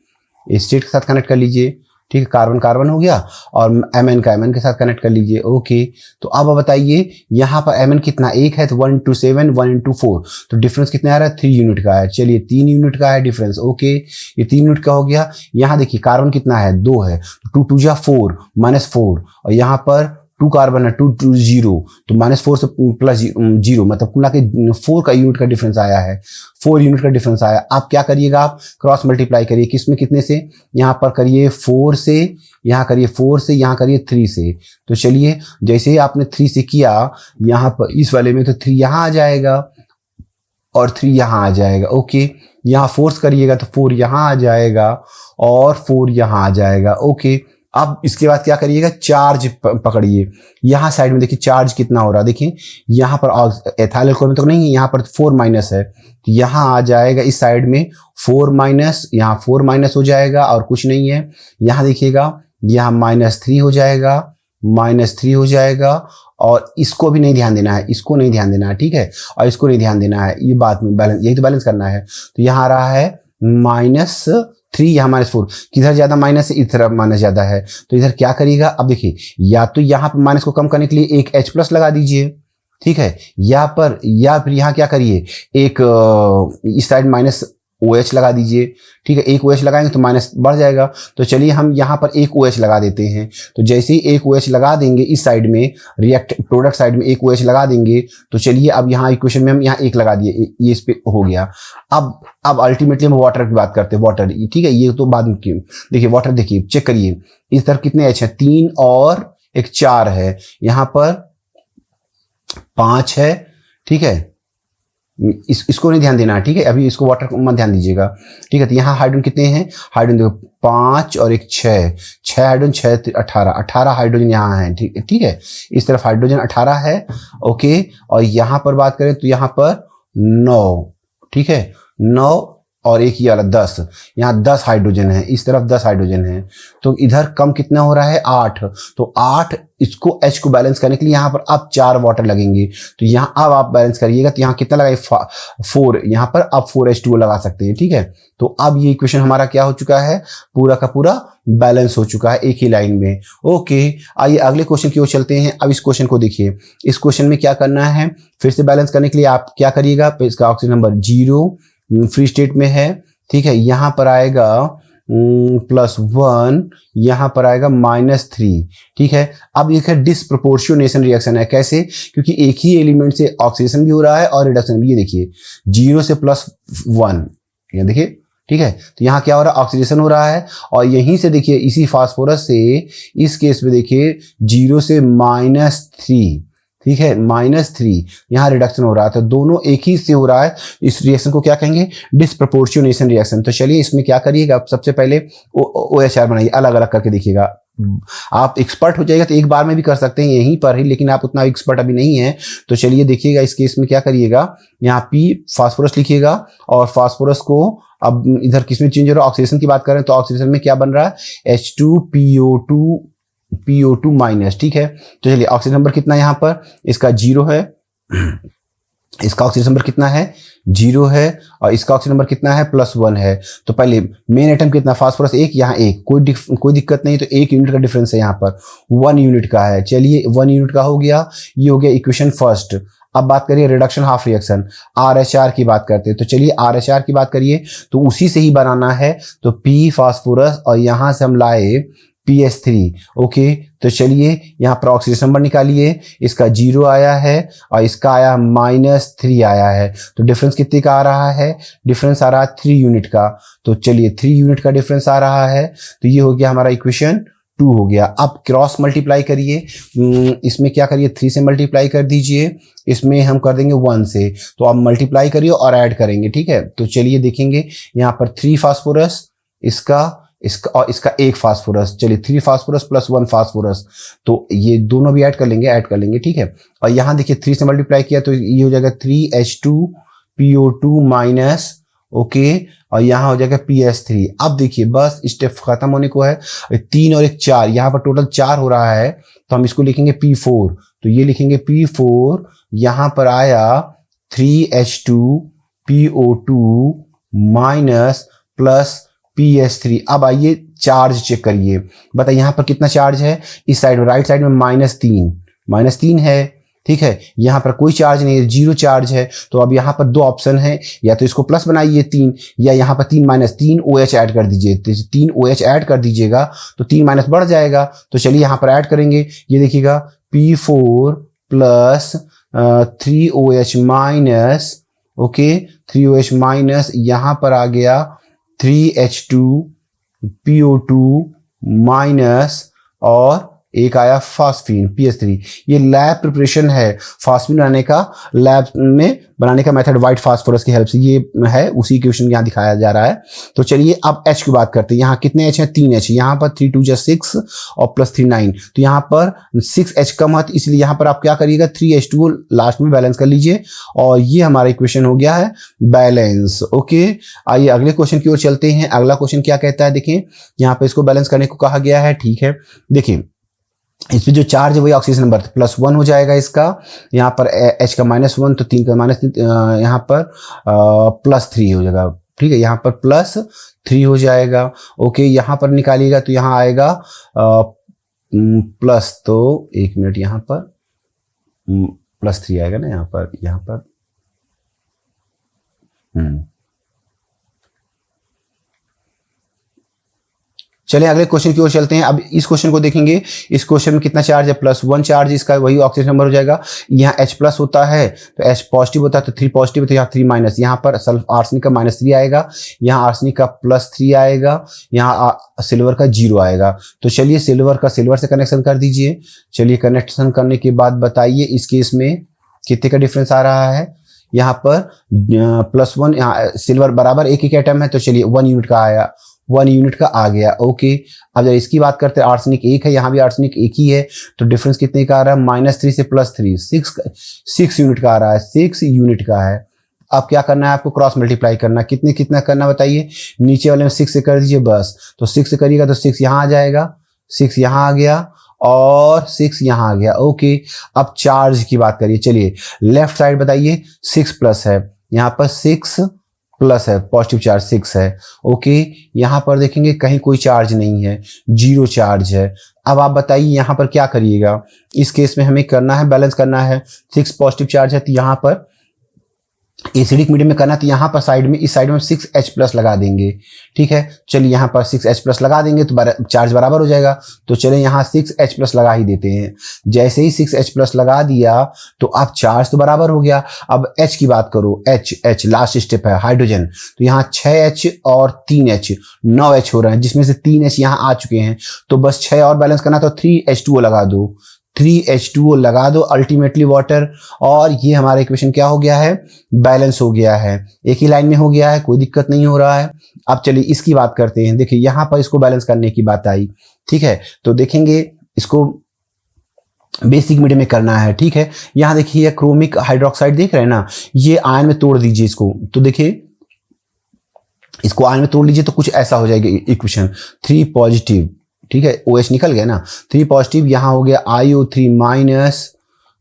Speaker 1: स्टेट के साथ कनेक्ट कर लीजिए, ठीक है। कार्बन कार्बन हो गया और Mn का Mn के साथ कनेक्ट कर लीजिए, ओके। तो अब बताइए यहाँ पर Mn कितना, 1 है तो 1 into 7 1 into 4, तो डिफरेंस कितना आ रहा है, 3 यूनिट का है। चलिए 3 यूनिट का है डिफरेंस, ओके, ये 3 यूनिट का हो गया। यहाँ देखिए कार्बन कितना है, 2 है, 2 2 जा 4 -4 और यहाँ पर 2 कार्बन है, 2 2 0, तो -4 से +0 मतलब कुल के 4 का यूनिट का डिफरेंस आया है, 4 यूनिट का डिफरेंस आया। आप क्या करिएगा, आप क्रॉस मल्टीप्लाई करिए, किसमें कितने से, यहाँ पर करिए 4 से, यहाँ करिए 4 से, यहाँ करिए 3 से। तो चलिए जैसे ही आपने 3 से किया, यहाँ पर इस वाले में तो 3 यहाँ आ जाएगा और 3 यहाँ आ जाएगा, ओके। यहाँ फोर्स करिएगा तो 4 यहाँ आ जाएगा और 4 यहाँ आ जाएगा, ओके। अब इसके बाद क्या करिएगा, चार्ज पकड़िए। यहाँ साइड में देखिए चार्ज कितना हो रहा है, देखिए यहाँ पर एथाइल अल्कोहल में तो नहीं है, यहाँ पर 4- है, तो यहाँ आ जाएगा इस साइड में 4-, यहाँ 4- हो जाएगा और कुछ नहीं है। यहाँ देखिएगा यहाँ -3 हो जाएगा, -3 हो जाएगा और इसको भी नहीं ध्यान देना है, इसको नहीं ध्यान देना है, ठीक है, और इसको नहीं ध्यान देना है, ये बात में बैलेंस, यही तो बैलेंस करना है। तो यहाँ आ रहा है -3, यहाँ -4, किधर ज्यादा माइनस है, इस तरफ माइनस ज्यादा है, तो इधर क्या करिएगा। अब देखिए या तो यहाँ पर माइनस को कम करने के लिए एक H+ लगा दीजिए, ठीक है, या फिर यहाँ क्या करिए, एक इस साइड OH लगा दीजिए, ठीक है। एक OH लगाएंगे तो माइनस बढ़ जाएगा, तो चलिए हम यहाँ पर एक OH लगा देते हैं। तो जैसे ही एक OH लगा देंगे इस साइड में, रिएक्ट प्रोडक्ट साइड में एक OH लगा देंगे, तो चलिए अब यहाँ इक्वेशन में हम यहाँ एक लगा दिए, ये इस पे हो गया। अब अल्टीमेटली हम वाटर की बात करते हैं, वाटर, ठीक है, ये तो बाद में देखिए वाटर, देखिए चेक करिए इस तरफ कितने H है, 3 और एक 4 है, यहाँ पर 5 है, ठीक है। इसको नहीं ध्यान देना, ठीक है, अभी इसको वाटर को मत ध्यान दीजिएगा, ठीक है। तो यहाँ हाइड्रोजन कितने हैं, हाइड्रोजन देखो 5 और एक 6, 6 हाइड्रोजन, 6 18 हाइड्रोजन यहाँ है, ठीक है। इस तरफ हाइड्रोजन 18 है, ओके। और यहाँ पर बात करें तो यहाँ पर 9, ठीक है, 9 और एक ये वाला 10, यहाँ 10 हाइड्रोजन है, इस तरफ 10 हाइड्रोजन है, तो इधर कम कितना हो रहा है, 8। तो 8, इसको H को बैलेंस करने के लिए यहाँ पर अब 4 वाटर लगेंगे, तो यहाँ अब आप बैलेंस करिएगा तो यहाँ कितना लगाए, 4, यहाँ पर अब 4H2O लगा सकते हैं, ठीक है। तो अब ये इक्वेशन हमारा क्या हो चुका है, पूरा का पूरा बैलेंस हो चुका है एक ही लाइन में, ओके। आइए अगले क्वेश्चन की ओर चलते हैं। अब इस क्वेश्चन को देखिए, इस क्वेश्चन में क्या करना है, फिर से बैलेंस करने के लिए आप क्या करिएगा, इसका ऑक्सीजन नंबर 0 फ्री स्टेट में है, ठीक है। यहाँ पर आएगा +1, यहाँ पर आएगा -3, ठीक है। अब ये डिसप्रोपोर्शनेशन रिएक्शन है, कैसे, क्योंकि एक ही एलिमेंट से ऑक्सीडेशन भी हो रहा है और रिडक्शन भी। ये देखिए 0 से +1, ये देखिए, ठीक है। तो यहाँ क्या हो रहा है, ऑक्सीडेशन हो रहा है, और यहीं से देखिए इसी फास्फोरस से इस केस में देखिए 0 से -3, ठीक है, -3 यहाँ रिडक्शन हो रहा है, तो दोनों एक ही से हो रहा है। इस रिएक्शन को क्या कहेंगे, डिसप्रोपोर्शनेशन रिएक्शन। तो चलिए इसमें क्या करिएगा, आप सबसे पहले OHR बनाइए, अलग अलग करके देखिएगा। आप एक्सपर्ट हो जाएगा तो एक बार में भी कर सकते हैं यहीं पर ही, लेकिन आप उतना एक्सपर्ट अभी नहीं है। तो चलिए देखिएगा इस केस में क्या करिएगा, यहाँ P फास्फोरस लिखिएगा, और फास्फोरस को अब इधर किसमें चेंज हो रहा है, ऑक्सीडेशन की बात करें तो ऑक्सीडेशन में क्या बन रहा है, H2PO2 माइनस, ठीक है। तो चलिए ऑक्सीजन नंबर कितना यहाँ पर, इसका 0 है, इसका ऑक्सीजन नंबर कितना है, 0 है, और इसका ऑक्सीजन नंबर कितना है, +1 है। तो पहले मेन आइटम कितना, फास्फोरस 1, यहाँ 1, कोई दिक्कत नहीं, तो 1 यूनिट का डिफरेंस है, यहाँ पर 1 यूनिट का है। चलिए 1 यूनिट का हो गया, ये हो गया इक्वेशन फर्स्ट। अब बात करिए रिडक्शन हाफ रिएक्शन, RHR की बात करते हैं। तो चलिए RHR की बात करिए, तो उसी से ही बनाना है, तो P फास्फोरस और यहाँ से हम लाए PS3, ओके। तो चलिए यहाँ पर ऑक्सीडेशन नंबर निकालिए, इसका 0 आया है और इसका आया -3 आया है, तो डिफरेंस कितने का आ रहा है, डिफरेंस आ रहा है 3 यूनिट का। तो चलिए 3 यूनिट का डिफरेंस आ रहा है, तो ये हो गया हमारा इक्वेशन 2 हो गया। अब क्रॉस मल्टीप्लाई करिए, इसमें क्या करिए, 3 से मल्टीप्लाई कर दीजिए, इसमें हम कर देंगे 1 से, तो आप मल्टीप्लाई करिए और ऐड करेंगे, ठीक है। तो चलिए देखेंगे यहाँ पर 3 फास्फोरस, इसका और इसका 1 फास्फोरस, चलिए 3 फास्फोरस +1 फास्फोरस, तो ये दोनों भी ऐड कर लेंगे, ठीक है। और यहाँ देखिए 3 से मल्टीप्लाई किया तो ये हो जाएगा 3H2PO2 माइनस, ओके, और यहाँ हो जाएगा PS3। अब देखिए बस स्टेप खत्म होने को है, 3 और 1 4, यहाँ पर टोटल 4 हो रहा है, तो हम इसको लिखेंगे P4, तो ये लिखेंगे P4, यहाँ पर आया 3H2PO2 माइनस प्लस PS3। अब आइए चार्ज चेक करिए, बताइए यहाँ पर कितना चार्ज है, इस साइड में राइट साइड में -3 है, ठीक है। यहाँ पर कोई चार्ज नहीं है, 0 चार्ज है। तो अब यहाँ पर 2 ऑप्शन है, या तो इसको प्लस बनाइए 3, या यहाँ पर 3 OH ऐड कर दीजिए, तो 3 OH ऐड कर दीजिएगा तो 3 माइनस बढ़ जाएगा। तो चलिए यहाँ पर ऐड करेंगे, ये देखिएगा P4 + 3OH minus, okay, 3OH minus, यहाँ पर आ गया 3H2PO2 माइनस, और एक आया फास्फीन PS3। ये लैब प्रिपरेशन है, फास्फीन बनाने का, लैब में बनाने का मेथड व्हाइट फास्फोरस की हेल्प से ये है, उसी क्वेश्चन यहाँ दिखाया जा रहा है। तो चलिए अब H की बात करते हैं, यहाँ कितने H हैं, 3 H, यहाँ पर 3 2 6 और +3 9, तो यहाँ पर 6 H कम है, इसलिए यहाँ पर आप क्या करिएगा, 3H2 लास्ट में बैलेंस कर लीजिए, और ये हमारा इक्वेशन हो गया है बैलेंस, ओके। आइए अगले क्वेश्चन की ओर चलते हैं। अगला क्वेश्चन क्या कहता है, देखिए यहाँ पर इसको बैलेंस करने को कहा गया है, ठीक है। देखिए इसमें जो चार्ज है वही ऑक्सीजन नंबर +1 हो जाएगा, इसका यहाँ पर H का -1, तो 3 का -3, यहाँ पर +3 हो जाएगा, ठीक है, यहाँ पर +3 हो जाएगा, ओके। यहाँ पर निकालिएगा तो यहाँ आएगा प्लस, तो 1 मिनट, यहाँ पर +3 आएगा ना, यहाँ पर चलिए अगले क्वेश्चन की ओर चलते हैं। अब इस क्वेश्चन को देखेंगे। इस क्वेश्चन में कितना चार्ज है, +1 चार्ज, इसका वही ऑक्सीडेशन नंबर हो जाएगा। यहाँ H प्लस होता है तो H पॉजिटिव होता है तो 3 पॉजिटिव, तो यहाँ 3 माइनस, यहाँ पर आर्सेनिक का -3 आएगा, यहाँ आर्सेनिक का +3 आएगा, यहाँ सिल्वर का 0 आएगा। तो चलिए सिल्वर का सिल्वर से कनेक्शन कर दीजिए। चलिए कनेक्शन करने के बाद बताइए इस केस में कितने का डिफरेंस आ रहा है। यहाँ पर +1, यहाँ सिल्वर बराबर एक ही एटम है तो चलिए 1 यूनिट का आया, 1 यूनिट का आ गया। ओके, अब जब इसकी बात करते हैं, आर्सेनिक 1 है, यहाँ भी आर्सेनिक 1 ही है, तो डिफरेंस कितने का आ रहा है, -3 से +3, 6 यूनिट का आ रहा है, 6 यूनिट का है। अब क्या करना है आपको, क्रॉस मल्टीप्लाई करना। कितना करना बताइए, नीचे वाले में 6 से कर दीजिए बस। तो 6 से करिएगा तो 6 यहाँ आ जाएगा, 6 यहाँ आ गया और 6 यहाँ आ गया। ओके, अब चार्ज की बात करिए। चलिए लेफ्ट साइड बताइए, 6 प्लस है, यहाँ पर 6 प्लस है, पॉजिटिव चार्ज 6 है। ओके, यहाँ पर देखेंगे कहीं कोई चार्ज नहीं है, 0 चार्ज है। अब आप बताइए यहाँ पर क्या करिएगा। इस केस में हमें करना है, बैलेंस करना है। 6 पॉजिटिव चार्ज है तो यहाँ पर एसिडिक मीडियम में करना, तो यहाँ पर साइड में, इस साइड में 6H प्लस लगा देंगे। ठीक है, चलिए यहाँ पर 6H प्लस लगा देंगे तो चार्ज बराबर हो जाएगा। तो चलिए यहाँ 6H प्लस लगा ही देते हैं। जैसे ही 6H प्लस लगा दिया तो अब चार्ज तो बराबर हो गया। अब H की बात करो, H लास्ट स्टेप है, हाइड्रोजन, तो यहाँ 6H और 3H, 9H हो रहे हैं, जिसमें से 3H यहाँ आ चुके हैं। तो बस 6 और बैलेंस करना, तो 3H2O लगा दो, 3H2O लगा दो, अल्टीमेटली वाटर। और ये हमारा इक्वेशन क्या हो गया है, बैलेंस हो गया है, एक ही लाइन में हो गया है, कोई दिक्कत नहीं हो रहा है। अब चलिए इसकी बात करते हैं। देखिए यहाँ पर इसको बैलेंस करने की बात आई। ठीक है, तो देखेंगे इसको बेसिक मीडियम में करना है। ठीक है, यहाँ देखिए क्रोमिक हाइड्रोक्साइड देख रहे हैं ना, ये आयन में तोड़ दीजिए इसको। तो देखिए इसको आयन में तोड़ लीजिए तो कुछ ऐसा हो जाएगा इक्वेशन, 3 पॉजिटिव, ठीक है, OH निकल गया ना, 3 पॉजिटिव, यहाँ हो गया IO3 माइनस।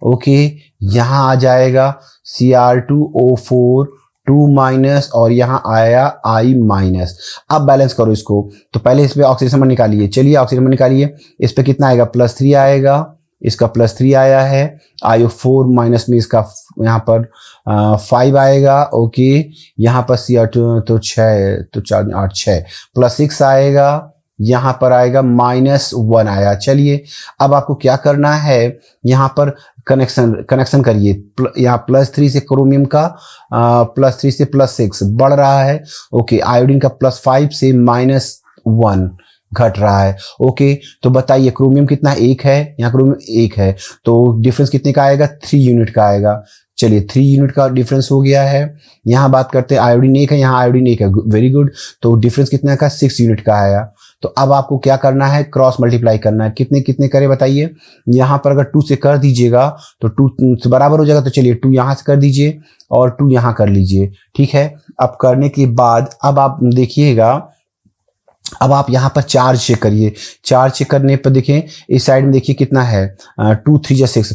Speaker 1: ओके, यहाँ आ जाएगा Cr2O4 2 माइनस और यहाँ आया I माइनस। अब बैलेंस करो इसको, तो पहले इस पे ऑक्सीजन नंबर निकालिए। चलिए ऑक्सीजन नंबर निकालिए, इस पे कितना आएगा, +3 आएगा, इसका +3 आया है, IO4 माइनस में इसका यहाँ पर 5 आएगा। ओके, यहाँ पर Cr2 तो 6, तो 4 8 6 +6 आएगा, यहाँ पर आएगा -1 आया। चलिए अब आपको क्या करना है, यहाँ पर कनेक्शन करिए। यहाँ +3 से क्रोमियम का +3 से +6 बढ़ रहा है। ओके, आयोडीन का +5 से -1 घट रहा है। ओके, तो बताइए क्रोमियम कितना, 1 है, यहाँ क्रोमियम 1 है, तो डिफरेंस कितने का आएगा, 3 यूनिट का आएगा। चलिए 3 यूनिट का डिफरेंस हो गया है। यहाँ बात करते हैं, आयोडीन 1 है, यहाँ आयोडीन 1 है, वेरी गुड, तो डिफरेंस कितना का, 6 यूनिट का आया। तो अब आपको क्या करना है, क्रॉस मल्टीप्लाई करना है। कितने कितने करे बताइए। यहाँ पर अगर 2 से कर दीजिएगा तो 2 से बराबर हो जाएगा, तो चलिए 2 यहाँ से कर दीजिए और 2 यहाँ कर लीजिए। ठीक है, अब करने के बाद अब आप देखिएगा, अब आप यहाँ पर चार्ज चेक करिए। चार्ज चेक करने पर देखें, इस साइड में देखिए कितना है, 2 3 6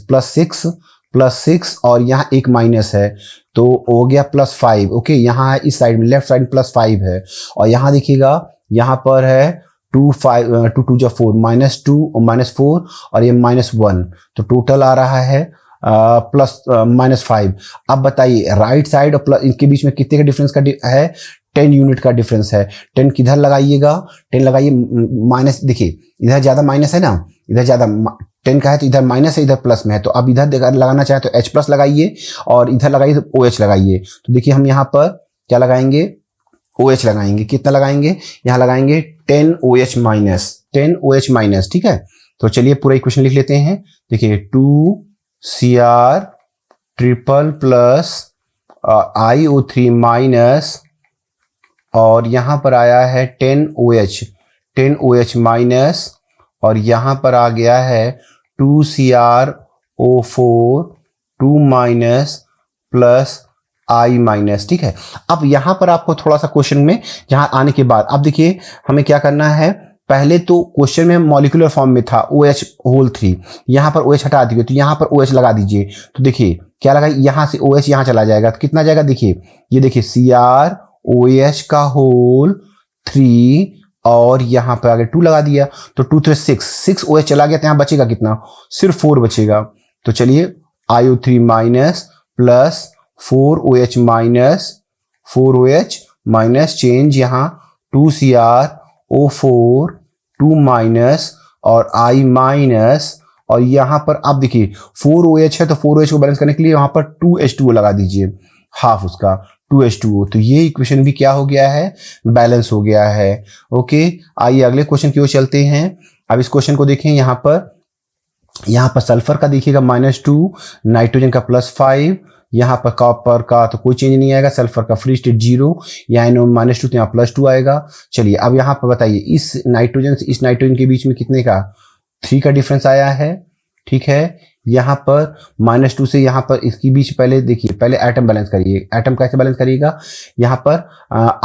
Speaker 1: +6 और यहाँ एक माइनस है, तो हो गया +5। ओके, यहाँ इस साइड में लेफ्ट साइड +5 है, और यहाँ देखिएगा यहाँ पर है 2 5 2 2 जो 4 -2 -4 और ये -1, तो टोटल आ रहा है -5। अब बताइए राइट साइड और प्लस, इनके बीच में कितने का डिफरेंस का है, 10 यूनिट का डिफरेंस है। 10 किधर लगाइएगा, 10 लगाइए माइनस, देखिए इधर ज्यादा माइनस है ना, इधर ज्यादा 10 का है तो इधर माइनस है, इधर प्लस में है, तो अब इधर लगाना चाहे तो H प्लस लगाइए और इधर लगाइए तो OH लगाइए। तो देखिए हम यहाँ पर क्या लगाएंगे, OH लगाएंगे। कितना लगाएंगे, यहाँ लगाएंगे 10 OH माइनस, 10 OH माइनस। ठीक है, तो चलिए पूरा इक्वेशन लिख लेते हैं। देखिए 2Cr triple plus IO3 minus, और यहाँ पर आया है 10 OH माइनस, और यहाँ पर आ गया है 2CrO4 2 minus plus I minus. ठीक है, अब यहाँ पर आपको थोड़ा सा क्वेश्चन में जहाँ आने के बाद, अब देखिए हमें क्या करना है। पहले तो क्वेश्चन में मॉलिक्यूलर फॉर्म में था OH होल 3, यहाँ पर OH हटा दीजिए, तो यहाँ पर OH लगा दीजिए। तो देखिए क्या लगा, यहाँ से OH यहाँ चला जाएगा, तो कितना जाएगा, देखिए ये देखिए CrOH का होल 3 और यहाँ पर आगे 2 लगा दिया, तो 2 3 6 OH चला गया, तो यहाँ बचेगा कितना, सिर्फ 4 बचेगा। तो चलिए IO3 minus plus 4OH minus change यहाँ 2CrO4 2 माइनस और I माइनस, और यहाँ पर आप देखिए 4OH है तो 4OH को बैलेंस करने के लिए यहाँ पर 2H2O लगा दीजिए, हाफ उसका 2H2O। तो ये इक्वेशन भी क्या हो गया है, बैलेंस हो गया है। ओके, आइए अगले क्वेश्चन की ओर चलते हैं। अब इस क्वेश्चन को देखें, यहाँ पर सल्फर का देखिएगा -2, नाइट्रोजन का +5, यहाँ पर कॉपर का तो कोई चेंज नहीं आएगा, सल्फर का फ्री स्टेट 0, यहाँ -2 तो यहाँ +2 आएगा। चलिए अब यहाँ पर बताइए इस नाइट्रोजन से इस नाइट्रोजन के बीच में कितने का 3 का डिफरेंस आया है, ठीक है। यहाँ पर -2 से यहाँ पर इसके बीच पहले देखिए, पहले एटम बैलेंस करिए। एटम कैसे बैलेंस करिएगा, यहाँ पर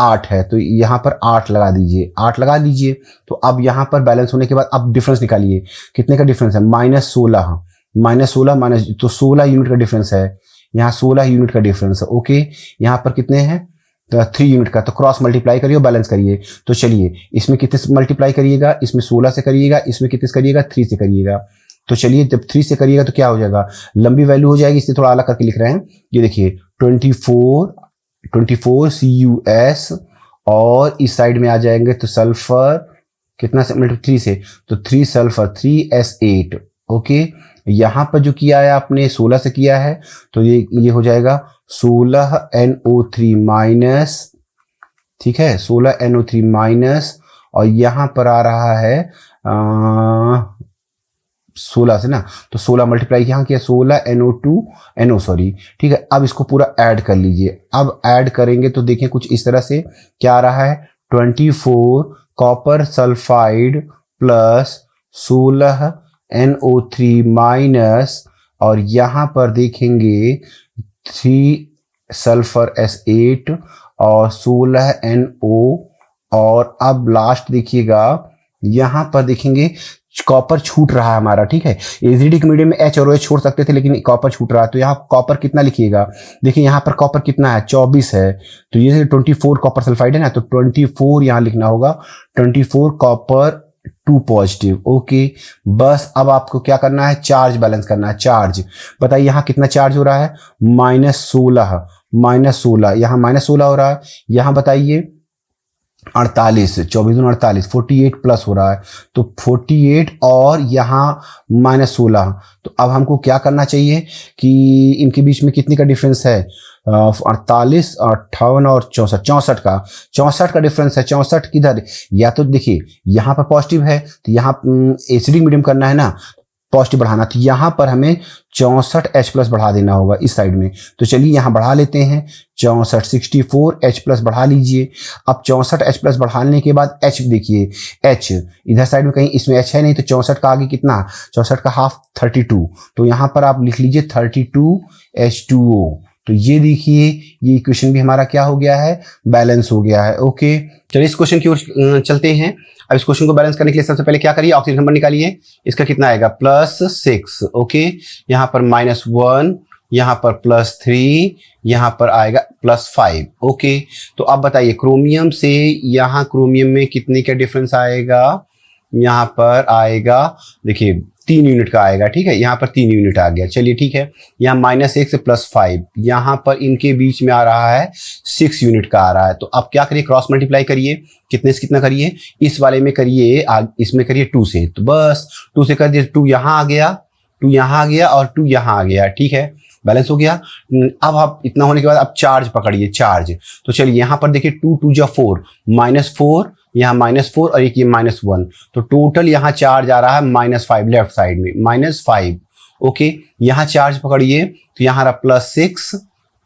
Speaker 1: 8 है तो यहाँ पर 8 लगा दीजिए, 8 लगा दीजिए। तो अब यहाँ पर बैलेंस होने के बाद अब डिफरेंस निकालिए, कितने का डिफरेंस है, -16 तो 16 यूनिट का डिफरेंस है, यहाँ 16 यूनिट का डिफरेंस है। ओके, यहाँ पर कितने हैं, तो 3 यूनिट का, तो क्रॉस मल्टीप्लाई करिए और बैलेंस करिए। तो चलिए इसमें कितने से मल्टीप्लाई करिएगा, इसमें 16 से करिएगा, इसमें कितने से करिएगा, 3 से करिएगा। तो चलिए जब 3 से करिएगा तो क्या हो जाएगा, लंबी वैल्यू हो जाएगी, इससे थोड़ा अलग करके लिख रहे हैं। ये देखिए 24 CuS, और इस साइड में आ जाएंगे तो सल्फर कितना से मल्टीप्लाई 3 से, तो 3 सल्फर 3S8। ओके, यहाँ पर जो किया है आपने 16 से किया है तो ये हो जाएगा 16NO3 माइनस, ठीक है, 16NO3 माइनस, और यहाँ पर आ रहा है 16 से ना, तो 16 मल्टीप्लाई यहाँ किया 16NO2 सॉरी, ठीक है। अब इसको पूरा ऐड कर लीजिए। अब ऐड करेंगे तो देखें कुछ इस तरह से क्या आ रहा है, 24 copper sulphide plus 16NO3 minus, और यहाँ पर देखेंगे 3 सल्फर S8 और 16NO, और अब लास्ट देखिएगा यहाँ पर देखेंगे कॉपर छूट रहा है हमारा, ठीक है। एसिडिक मीडियम में H और OH छोड़ सकते थे लेकिन कॉपर छूट रहा है, तो यहाँ कॉपर कितना लिखिएगा, देखिए यहाँ पर कॉपर कितना है, 24 है, तो ये 24 कॉपर सल्फाइड है ना, तो 24 यहाँ लिखना होगा, 24 कॉपर 2 पॉजिटिव। ओके, बस अब आपको क्या करना है, चार्ज बैलेंस करना है। चार्ज बताइए यहाँ कितना चार्ज हो रहा है, -16, यहाँ -16 हो रहा है, यहाँ बताइए 48, 24 दूनी 48, 48 प्लस हो रहा है, तो 48 और यहाँ -16। तो अब हमको क्या करना चाहिए कि इनके बीच में कितने का डिफरेंस है, 48, 58 और 64 का डिफरेंस है। 64 किधर, या तो देखिए यहाँ पर पॉजिटिव है तो यहाँ एसिडिक मीडियम करना है ना, पॉजिटिव बढ़ाना, तो यहाँ पर हमें 64H+ बढ़ा देना होगा इस साइड में। तो चलिए यहाँ बढ़ा लेते हैं, 64H+ बढ़ा लीजिए। अब 64H+ बढ़ाने के बाद H देखिए, H इधर साइड में कहीं इसमें H है नहीं, तो 64 का आगे कितना, 64 का हाफ 32, तो यहाँ पर आप लिख लीजिए 32H2O। तो ये देखिए ये इक्वेशन भी हमारा क्या हो गया है, बैलेंस हो गया है। ओके, चलिए इस क्वेश्चन की ओर चलते हैं। अब इस क्वेश्चन को बैलेंस करने के लिए सबसे पहले क्या करिए, ऑक्सीजन नंबर निकालिए। इसका कितना आएगा, +6। ओके, यहाँ पर -1, यहाँ पर +3, यहाँ पर आएगा +5। ओके, तो अब बताइए क्रोमियम से यहाँ क्रोमियम में कितने का डिफरेंस आएगा, यहाँ पर आएगा देखिए 3 यूनिट का आएगा, ठीक है, यहाँ पर 3 यूनिट आ गया। चलिए ठीक है, यहाँ -1 से +5, यहाँ पर इनके बीच में आ रहा है 6 यूनिट का आ रहा है। तो अब क्या करिए, क्रॉस मल्टीप्लाई करिए, कितने से कितना करिए, इस वाले में करिए, इसमें करिए 2 से, तो बस 2 से कर दिए, 2 यहाँ आ गया, 2 यहाँ आ गया और 2 यहाँ आ गया, ठीक है, बैलेंस हो गया। अब आप इतना होने के बाद अब चार्ज पकड़िए, चार्ज। तो चलिए यहाँ पर देखिए 2 2 जा 4, -4, यहाँ -4 और एक ये -1, तो टोटल यहाँ चार्ज आ रहा है -5 लेफ्ट साइड में, -5। ओके, यहाँ चार्ज पकड़िए तो यहाँ आ रहा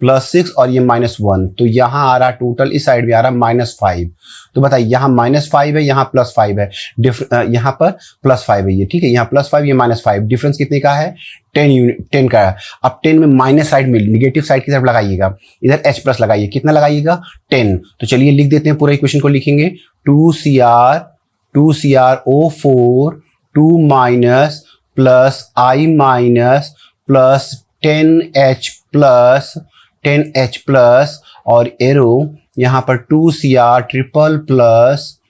Speaker 1: +6 और ये -1, तो यहाँ आ रहा टोटल इस साइड में आ रहा -5। तो बताइए यहाँ -5 है, यहाँ +5 है, यहाँ पर +5 है ये, ठीक है, यहाँ +5 ये -5, डिफरेंस कितने का है, 10 यूनिट, 10 का है। अब 10 में माइनस साइड में निगेटिव साइड की तरफ लगाइएगा, इधर H+ लगाइए, कितना लगाइएगा, 10। तो चलिए लिख देते हैं, पूरा इक्वेशन को लिखेंगे, 2CrO4 2 minus plus I minus plus 10H+ और एरो यहाँ पर 2Cr triple plus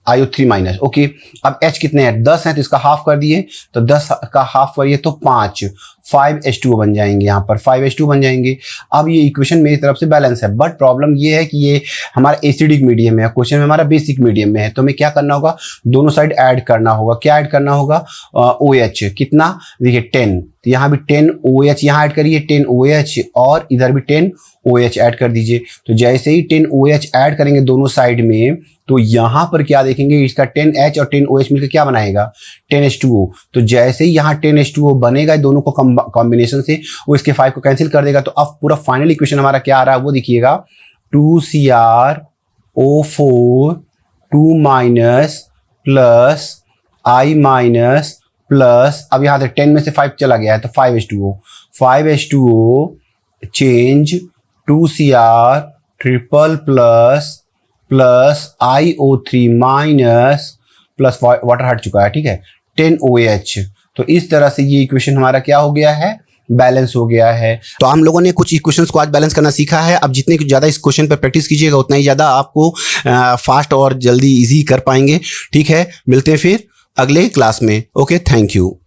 Speaker 1: IO3 minus. Okay, अब H कितने हैं, 10 है, तो इसका हाफ कर दिए, तो 10 का हाफ करिए तो 5, 5H2O बन जाएंगे, यहाँ पर 5H2 बन जाएंगे। अब ये इक्वेशन मेरी तरफ से बैलेंस है, बट प्रॉब्लम ये है कि ये हमारा एसिडिक मीडियम है, क्वेश्चन में हमारा बेसिक मीडियम में है, तो हमें क्या करना होगा, दोनों साइड ऐड करना होगा। क्या ऐड करना होगा, OH कितना, देखिए 10, तो यहाँ भी 10 OH यहाँ ऐड करिए, 10 OH और इधर भी 10 OH ऐड कर दीजिए। तो जैसे ही 10 OH ऐड करेंगे दोनों साइड में, तो यहाँ पर क्या देखेंगे, इसका 10H और 10 OH मिलकर क्या बनाएगा, 10H2O। तो जैसे ही यहाँ 10H2O बनेगा दोनों को कॉम्बिनेशन से, वो इसके 5 को कैंसिल कर देगा। तो अब पूरा फाइनल इक्वेशन हमारा क्या आ रहा है वो देखिएगा, 2CrO4 2 minus plus I minus plus, अब यहाँ से 10 में से 5 चला गया है तो 5H2O change 2Cr triple plus IO3 minus plus water हट चुका है, ठीक है, 10 OH। तो इस तरह से ये इक्वेशन हमारा क्या हो गया है, बैलेंस हो गया है। तो हम लोगों ने कुछ इक्वेशंस को आज बैलेंस करना सीखा है। अब जितने ज़्यादा इस क्वेश्चन पर प्रैक्टिस कीजिएगा उतना ही ज़्यादा आपको फास्ट और जल्दी इजी कर पाएंगे। ठीक है, मिलते हैं फिर अगले क्लास में। Okay, thank you.